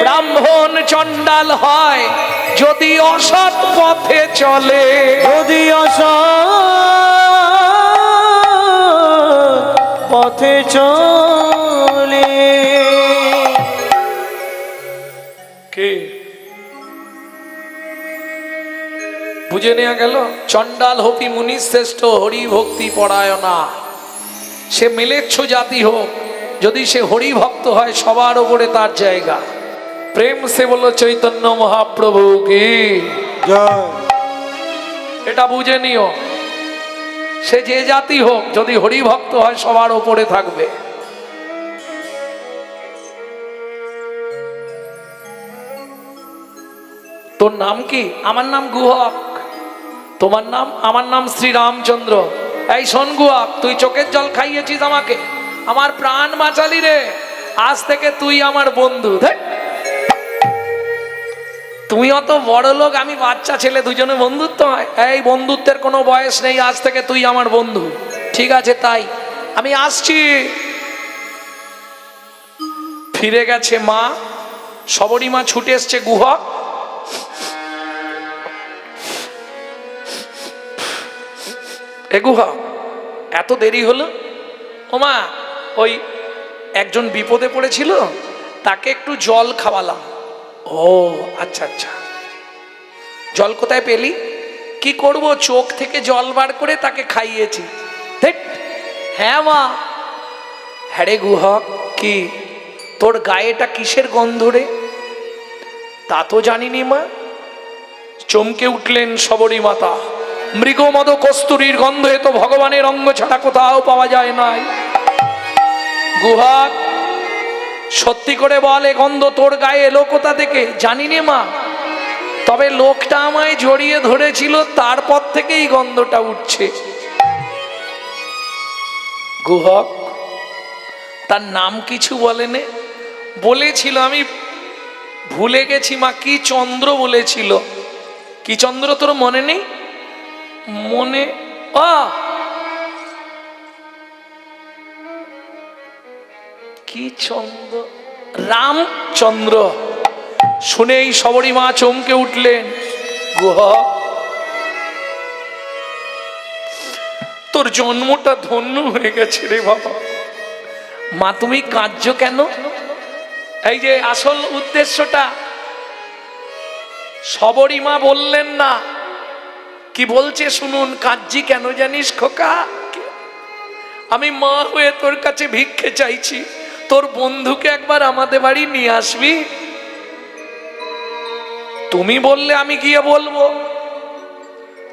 ব্রাহ্মণ চণ্ডাল হয় যদি অসৎ পথে চলে। যদি অসৎ পথে চলে। কে বুঝে নেওয়া গেল? চণ্ডাল হপি মুনি শ্রেষ্ঠ, হরি ভক্তি পরায়ণা। সে মেলেচ্ছ জাতি হোক, যদি সে হরি ভক্ত হয় সবার ওপরে তার জায়গা। প্রেম সে বলো চৈতন্য মহাপ্রভু কি জয়। এটা বুঝে নিও। সে যে জাতি হোক, যদি হরি ভক্ত হয় সবার ওপরে থাকবে। তোর নাম কি? আমার নাম গুহক। তোমার নাম? আমার নাম শ্রী রামচন্দ্র। এই শোন গুহক, তুই চোখের জল খাইয়েছিস আমাকে, আমার প্রাণ বাঁচালি রে। আজ থেকে তুই আমার বন্ধু। ধ্যাৎ। তুমি অত বড় লোক, আমি বাচ্চা ছেলে, দুজনে বন্ধুত্ব হয়? এই বন্ধুত্বের কোনো বয়স নেই। আজ থেকে তুই আমার বন্ধু। ঠিক আছে, তাই আমি আসছি। ফিরে গেছে মা, সবরী মা ছুটে এসছে গুহক। এ গুহা, এত দেরি হলো? ওমা, ওই একজন বিপদে পড়েছিল, তাকে একটু জল খাওয়ালাম। ও আচ্ছা আচ্ছা, জল কোথায় পেলি? কি করব, চোখ থেকে জল বার করে তাকে খাইয়েছি। হ্যাঁ মা। হ্যাঁ রে গুহক, কি তোর গায়েটা কিসের গন্ধ রে? তা তো জানিনি মা। চমকে উঠলেন সবরী মাতা। মৃগমদ কস্তুরীর গন্ধ এ তো ভগবানের অঙ্গ ছাড়া কোথাও পাওয়া যায় নাই। গুহক, সত্যি করে বল, এ গন্ধ তোর গায়ে এলো কোথা থেকে? জানি নে মা, তবে লোকটা আমায় জড়িয়ে ধরেছিল, তারপর থেকেই গন্ধটা উঠছে। গুহক, তার নাম কিছু বলেনে? বলেছিল, আমি ভুলে গেছি মা। কি চন্দ্র বলেছিল। কি চন্দ্র তোর মনে নেই? মনে কি চন্দ্র? রামচন্দ্র। শুনেই সবরী মা চমকে উঠলেন। গুহক, তোর জন্মটা ধন্য হয়ে গেছে রে বাবা। মা, তুমি কাঁদছো কেন? এই যে আসল উদ্দেশ্যটা সবরী মা বললেন না। কি বলছে শুনুন। কাঁদছি কেন জানিস খোকা? আমি মা হয়ে তোর কাছে ভিক্ষে চাইছি, তোর বন্ধুকে একবার আমাদের বাড়ি নিয়ে আসবি। তুমি বললে আমি গিয়ে বলবো।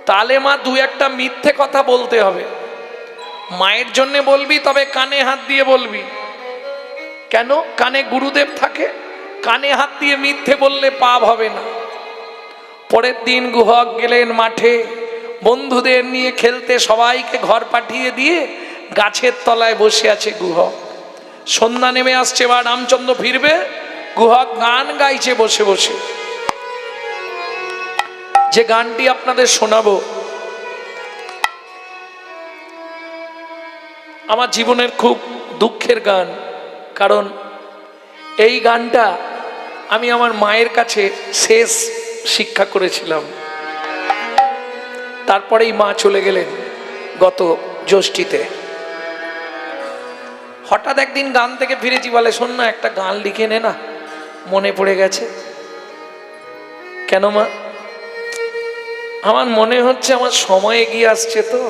তাহলে মা, দু একটা মিথ্যে কথা বলতে হবে। মায়ের জন্য বলবি, তবে কানে হাত দিয়ে বলবি। কেন? কানে গুরুদেব থাকে, কানে হাত দিয়ে মিথ্যে বললে পাপ হবে না। পরের দিন গুহক গেলেন মাঠে, বন্ধুদের নিয়ে খেলতে। সবাইকে ঘর পাঠিয়ে দিয়ে গাছের তলায় বসে আছে গুহক। সন্ধ্যা নেমে আসছে, বা রামচন্দ্র ফিরবে। গুহক গান গাইছে বসে বসে। যে গানটি আপনাদের শোনাবো, আমার জীবনের খুব দুঃখের গান। কারণ এই গানটা আমি আমার মায়ের কাছে শেষ শিক্ষা করেছিলাম। তারপরেই মা চলে গেলেন গত জ্যৈষ্ঠীতে। হঠাৎ একদিন গান থেকে ফিরেছি, বলে শোন না, একটা গান লিখে নে না, মনে পড়ে গেছে। কেন মা? আমার মনে হচ্ছে আমার সময় এগিয়ে আসছে। তো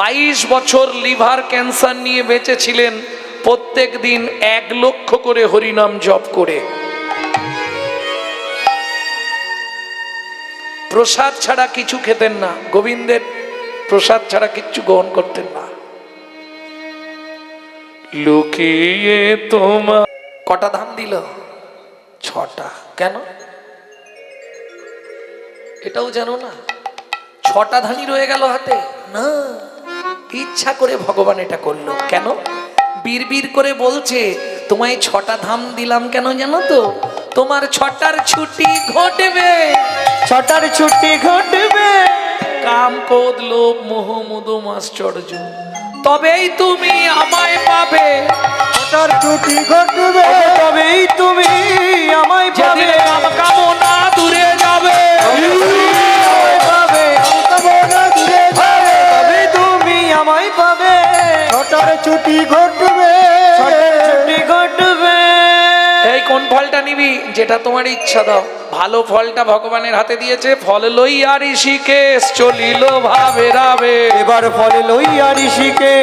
22 বছর লিভার ক্যান্সার নিয়ে বেঁচেছিলেন, প্রত্যেক দিন 1 লক্ষ করে হরিনাম জপ করে। প্রসাদ ছাড়া কিছু খেতেন না, গোবিন্দের প্রসাদ ছাড়া কিচ্ছু গ্রহণ করতেন না। লুকিয়ে তোমার কটা ধান দিল? 6টা। কেন? এটাও জানো না? 6টা ধানই রয়ে গেল হাতে না, ইচ্ছা করে ভগবান এটা করলো। কেন? বীর করে বলছে, তোমায় 6টা ধাম দিলাম কেন জানো তো? তোমার 6টার ছুটি ঘটবে, 6টার ছুটি ঘটবে, কাম ক্রোধ লোভ মোহ মদ মাশ্চর্য, তবেই তুমি আমায় পাবে। 6টার ছুটি ঘটবে, তবেই তুমি আমায় পাবে। যেদিন কাম কামনা দূরে যাবে, পাবে, কামনা দূরে যাবে, তবে তুমি আমায় পাবে। 6টার ছুটি ঘটবে, 6টার ছুটি ঘটবে। এই কোন ফলটা নিবি? যেটা তোমার ইচ্ছা দাও। ভালো ফলটা ভগবানের হাতে দিয়েছে। ফল লইয়া ঋষিকেশ চলিল ভাবে রাবে। এবার ফল লইয়া ঋষিকে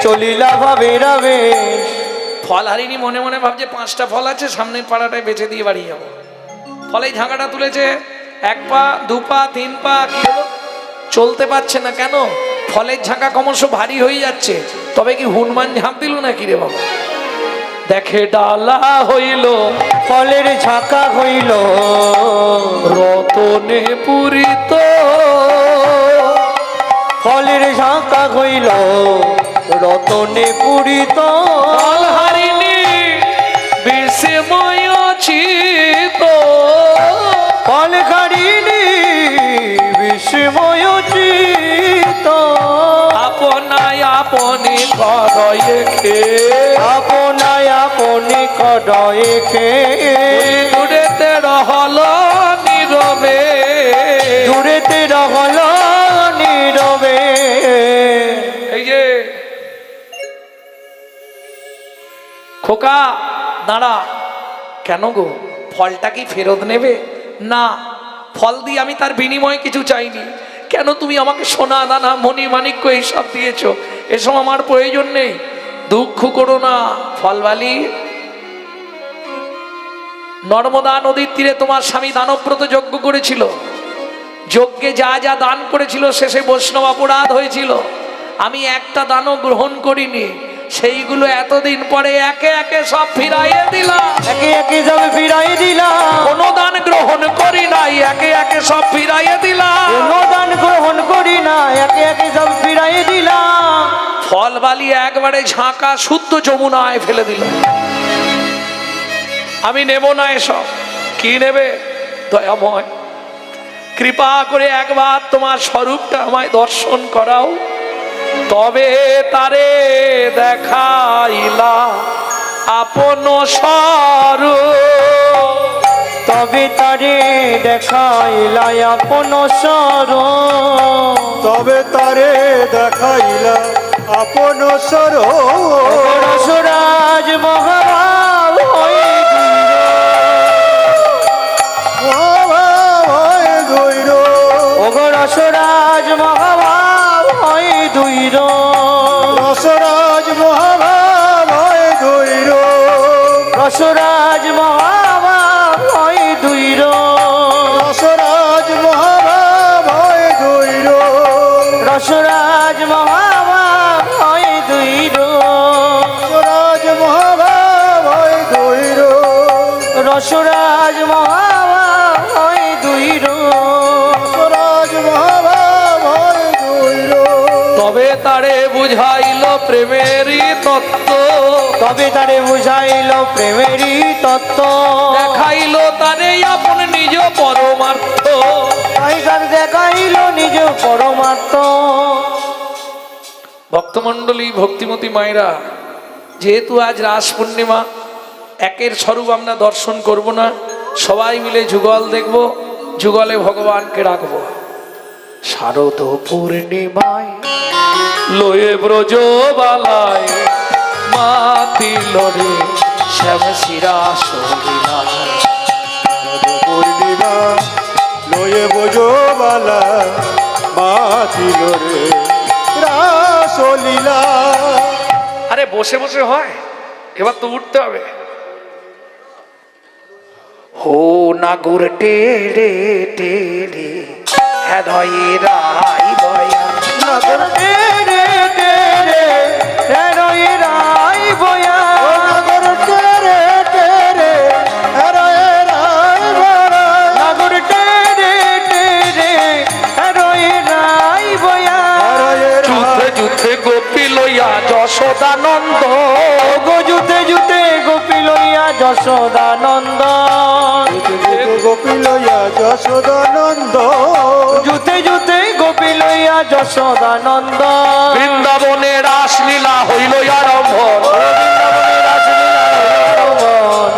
চলিলা ভাবে রাবে। ফল হারিনি, মনে মনে ভাবছে 5টা ফল আছে, সামনের পাড়াটায় বেঁচে দিয়ে বাড়ি যাবো। ফলে ঝাঁকাটা তুলেছে, 1 পা 2 পা 3 পা, কি হলো? চলতে পারছে না। কেন? ফলের ঝাঁকা ক্রমশ ভারী হয়ে যাচ্ছে। তবে কি হনুমান ঝাঁপ দিল না কি রে বাবা? দেখে ডালা হইল, ফলের ঝাঁকা হইল, রতনে পুরিত। ফলের ঝাঁকা হইল, রতনে পূরিত। ফল হারিনি বিস্ময় চিত, ফল হারিনি বিস্ময় চিত। আপনায় আপনি করয়ে খে, আপনায় আপনি কদয়ে খে, দূরেতে রহল নীরবে। দূরেতে রহল নীরবে। এই যে খোকা দাঁড়া। কেন গো? ফলটা কি ফেরত নেবে? না, ফল দিয়ে আমি তার বিনিময়ে কিছু চাইনি। কেন? তুমি আমাকে সোনা দানা মণি মাণিক্য এইসব দিয়েছ, এসব আমার প্রয়োজন নেই। দুঃখ করো না ফলবালি। নর্মদা নদীর তীরে তোমার স্বামী দানব্রত যজ্ঞ করেছিল। যজ্ঞে যা যা দান করেছিল শেষে বৈষ্ণব অপরাধ হয়েছিল। আমি একটা দানও গ্রহণ করিনি, সেইগুলো এতদিন পরে একে একে সব ফিরাইয়ে দিলাম। একে একে সব ফিরাই দিলাম। কোনো দান গ্রহণ করি নাই, একে একে সব ফিরাইয়ে দিলাম। কোনো দান গ্রহণ করি না, একে একে সব ফিরাই দিলাম। ফল বালি একবারে ঝাঁকা শুদ্ধ যমুনায় ফেলে দিল। আমি নেব না এসব। কি নেবে? দয়াময়, কৃপা করে একবার তোমার স্বরূপটা আমায় দর্শন করাও, তবে তারে দেখাইলা আপন স্বরূপ। তবে তারে দেখাইলা আপন স্বরূপ। তবে তারে দেখাইলা আপন স্বরূপ। রসরাজ মহাভাব হয়ে মহাভাব দৈর, ওগো রসরাজ মহাভাব হয় দুইর। রসরাজ মহাভাব দৈর, রসরাজ মহাভাব হয় দুইর। রসরাজ মহাভাব দৈর, রসরাজ মহাভাব হয় দুইর। রসরাজ মহাভাব দৈর, রসরাজ মহাভাব হয় দুইর। রসরাজ মহাভাব দৈর। তবে তারে বুঝাইল প্রেমেরই তত্ত্ব, তবে তারে বুঝাইল প্রেমেরই তত্ত্ব। দেখাইল তারে আপন নিজ পরমার্থ। তাই তার দেখাইল নিজ পরমার্থ। ভক্তমণ্ডলী, ভক্তিমতী মায়েরা, যেহেতু আজ রাস পূর্ণিমা, একের স্বরূপ আমরা দর্শন করব না, সবাই মিলে যুগল দেখব, যুগলে ভগবানকে রাখবো। শারদ পূর্ণিমায় লয়ে ব্রজ বালায় মাতিল রে শ্যাম শিরা সলিলায়। পূর্ণিমা লয়ে বোঝবালা মাতিল রে রাসলীলা। আরে বসে বসে হয়, এবার তো উঠতে হবে। হো নাগর টেড়ে টেড়ে হৃদয়ে রাই বয়া নগর টেরে টেরে হৃদয়ে রাই বয়া নগর টেরে টেরে হৃদয়ে রাই বয়া নগর টেরে টেরে হৃদয়ে রাই বয়া যুদ্ধে যুদ্ধে গোপী লইয়া যশোদানন্দ গো জুতে জুতে গোপী লইয়া যশোদানন্দ গোপী লইয়া যশোদানন্দ জুতে জুতে গোপী লইয়া যশোদানন্দ বৃন্দাবনে রাসলীলা হইল আরম্ভ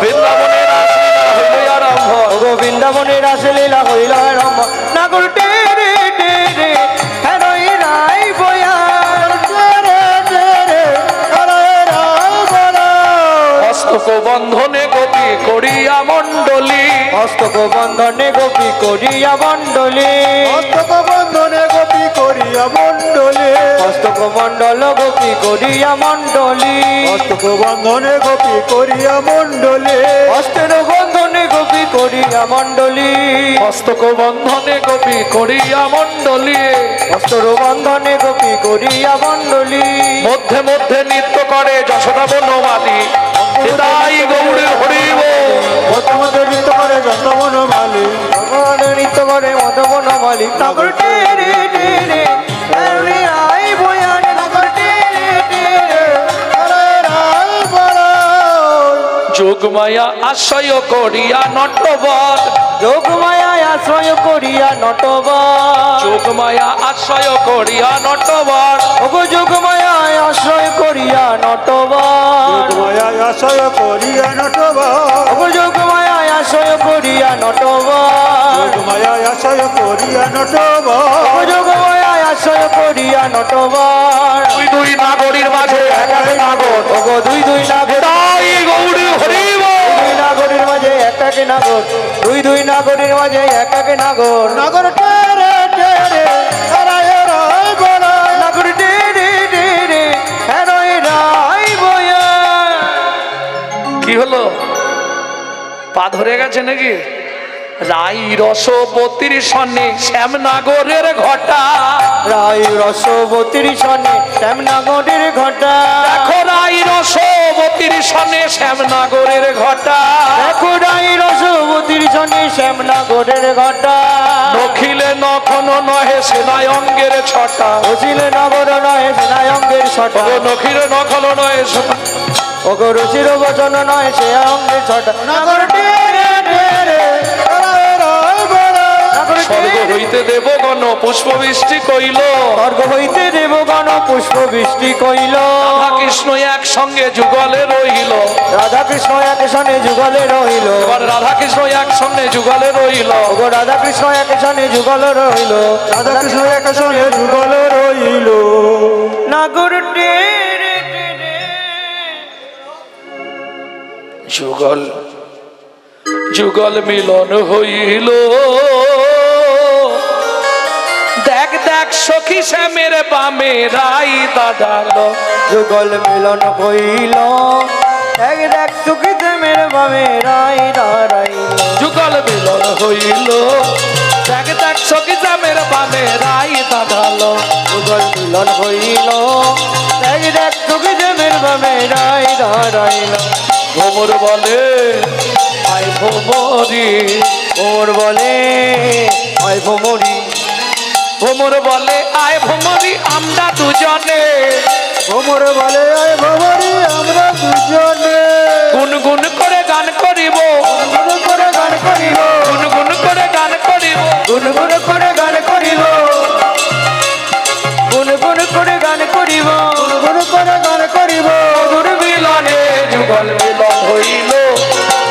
বৃন্দাবনে রাসলীলা হইল আরম্ভ বৃন্দাবনে রাসলীলা হইল আরম্ভ নাগর টেরে টেরে হ্যারই রাই বয়া হস্তক বন্ধনে গোপী করিয়া মণ্ডলী হস্তক বন্ধনে গোপী করিয়া মণ্ডলী হস্তক বন্ধনে গোপী করিয়া মণ্ডলে হস্তক মণ্ডল গোপী করিয়া মণ্ডলী হস্তক বন্ধনে গোপী করিয়া মণ্ডলে হস্তের বন্ধনে গোপী করিয়া মণ্ডলী হস্তক বন্ধনে গোপী করিয়া মণ্ডলী হস্তর বন্ধনে গোপী করিয়া মণ্ডলী মধ্যে মধ্যে নৃত্য করে যশোদা বনমালী তাই গৌড়ে হরিব প্রথমত নৃত্য করে যশোবন মালী ভগবান নৃত্য করে মধবন মালিক নগর টেরে টেরে হ্যারই রাই বয়া নগর টেরে টেরে যোগমায়া আশ্রয় করিয়া নটবর যোগমায়া আশ্রয় করিয়া নটবর যোগমায়া আশ্রয় করিয়া নটবর ওগো যোগমায়া আশ্রয় করিয়া নটবর মায়া আশয় করিয়া নটবা ওগো যোগমায়া আশ্রয় করিয়া নটবর মায়া আশয় করিয়া নটবা ওগো যোগমায়া আশ্রয় করিয়া নটবর দুই দুই নাগরীর মাঝে এক এক নাগর ওগো দুই দুই নাগর তাই গৌড়ে হরিব দুই নাগরের মাঝে এক এক নাগর দুই দুই নাগরের মাঝে এক এক নাগর নগর টেরে টেরে হরায় রায় বলায় নাগর টেরে টেরে হ্যারই রাই বয়া কি হলো পা ধরে গেছে নাকি রাই রসবতীর সন্নে শ্যামনাগরের ঘটা রাই রসবতীর সনে শ্যামনগরের ঘটা দেখো রাই রসবতীর সন্নে শ্যামনাগরের ঘটা দেখো রাই রসবতীর সনে শ্যামনগরের ঘটা নখিলে নখন নহে সেনায় অঙ্গের ছটা রসিল নগর নয় সেনায়ঙ্গের ছটা ও নখিলে নখল নহে সেনা ওগো রসির বচন নয় সে অঙ্গের ছটা নগর টেরে টেরে হরায় রায় বলায় নগর স্বর্গ হইতে দেবগণ পুষ্প বৃষ্টি কইল স্বর্গ হইতে দেবগণ পুষ্প বৃষ্টি কইল রাধা কৃষ্ণ একসঙ্গে যুগলে রইল রাধা কৃষ্ণ এক সনে যুগলে রহিল এবার রাধা কৃষ্ণ একসঙ্গে যুগলে রইল ওগো রাধা কৃষ্ণ এক সনে যুগল রহিল রাধা কৃষ্ণ এক সঙ্গে যুগল রইল নাগর টেরে টেরে যুগল যুগল মিলন হইল দেখ দেখ সখী শ্যামের বামে রাই দাদালো যুগল মিলন হইল এক দেখ সুখিতে মেরে বামে রাই দাঁড়াইল যুগল মিলন হইল দেখ দেখ সখী শ্যামের বামে রাই দাদালো যুগল মিলন হইল এক দেখ সুখিতে মেরে বামে রাই দাঁড়াইল ভ্রমর বলে আই ভ্রমরি ওর বলে আয় ভোমরি ভ্রমর বলে আয় ভ্রমরি আমরা দুজনে ভ্রমর বলে আয় ভবরি আমরা দুজনে গুনগুন করে গান করিব গুণ করে গান করিব গুনগুন করে গান করিব গুনগুন করে গান করিব গুনগুন করে গান করিব গুণ করে গান করিব মধুর মিলনে যুগল মিলন হইল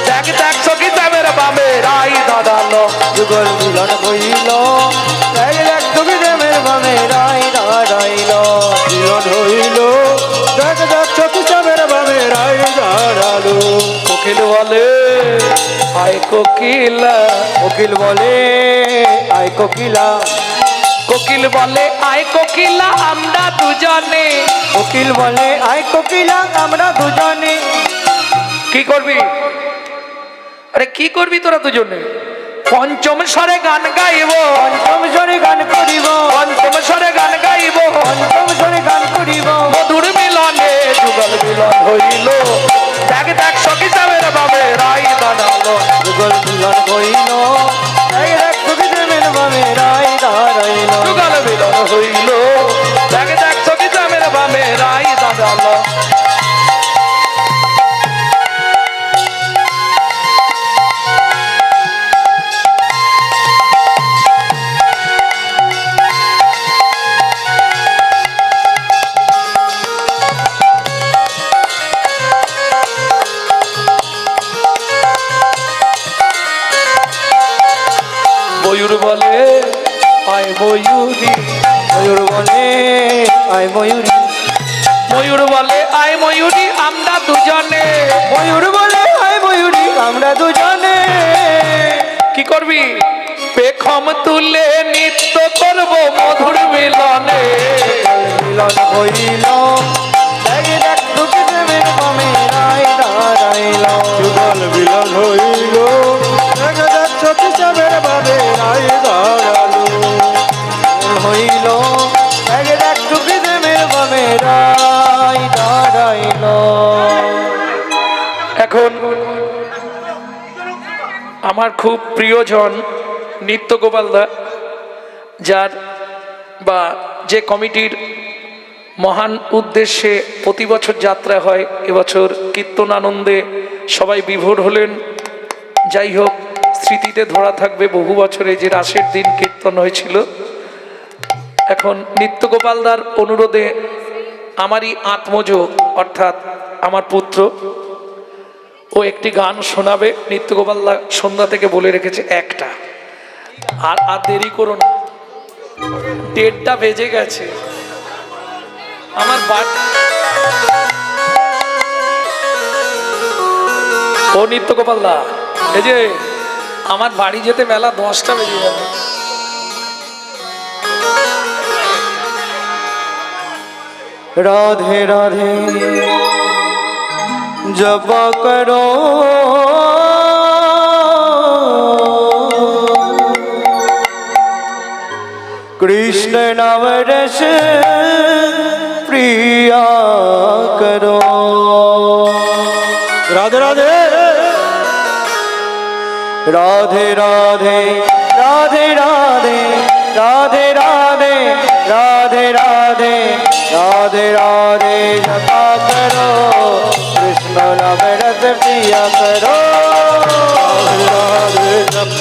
দেখ দেখ সখী শ্যামের বামে রাই দাদালো যুগল মিলন হইল এক দেখ সুখিতে মেরে বামে রাই দাঁড়াইল মিলন হইল দেখ দেখ চকি চামের বামে রাই দাঁড়ালো কোকিল বলে আয় কোকিলা উকিল বলে আয় কোকিলা কোকিল বলে আয় কোকিলা আমরা দুজনে উকিল বলে আয় কোকিলা আমরা দুজনে কি করবি আরে কি করবি তোরা দুজনে পঞ্চম স্বরে গান গাইব, পঞ্চম স্বরে গান করিব, পঞ্চম স্বরে গান গাইব, পঞ্চম স্বরে গান করিব। মধুর মিলনে যুগল মিলন হইল, দেখ দেখ সখী সাবের বাবে রাই দাঁড়ালো, যুগল মিলন হইল, এই দেখ সুখদেবের বামে রায় দাঁড়াইল। যুগল মিলন হইল, দেখ দেখ সখী সাবের বাবে রাই দাঁড়ালো। ময়ূর বলে আয় ময়ূরী, ময়ূর বলে আয় ময়ূরী, ময়ূর বলে আয় ময়ূরী আমরা দুজনে। ময়ূর বলে আয় ময়ূরী আমরা দুজনে। কি করবি? পেখম তুলে নৃত্য করব মধুর মিলনে। মিলন হইল, এই দেখ সুখদেবের বামে রায় দাঁড়াইল। যুগল মিলন হইল, দেখ দেখ সখী সাবের বাবে রায় দাঁড়ালো। হইল, এই দেখ সুখদেবের বামে রায় দাঁড়াইল। এখন আমার খুব প্রিয়জন নিত্যগোপালদা, যার বা যে কমিটির মহান উদ্দেশ্যে প্রতি বছর যাত্রা হয়, এবছর কীর্তন আনন্দে সবাই বিভোর হলেন। যাই হোক, স্মৃতিতে ধরা থাকবে বহু বছরে যে রাসের দিন কীর্তন হয়েছিল। এখন নিত্যগোপালদার অনুরোধে আমারই আত্মজ অর্থাৎ আমার পুত্র ও একটি গান শোনাবে। নিত্যগোপালদা সন্ধ্যা থেকে বলে রেখেছে একটা, আর আর দেরি করো না, 1:30 বেজে গেছে। আমার ও নিত্যগোপালদা, এই যে আমার বাড়ি যেতে বেলা 10টা বেজে যাবে। राधे राधे जप करो, कृष्ण नाम रस प्रिया करो। রাধে রাধে राधे राधे राधे राधे राधे राधे राधे राधे राधे राधे जपा करो, कृष्ण नाम रस प्रिया करो। রাধে রাধে জপ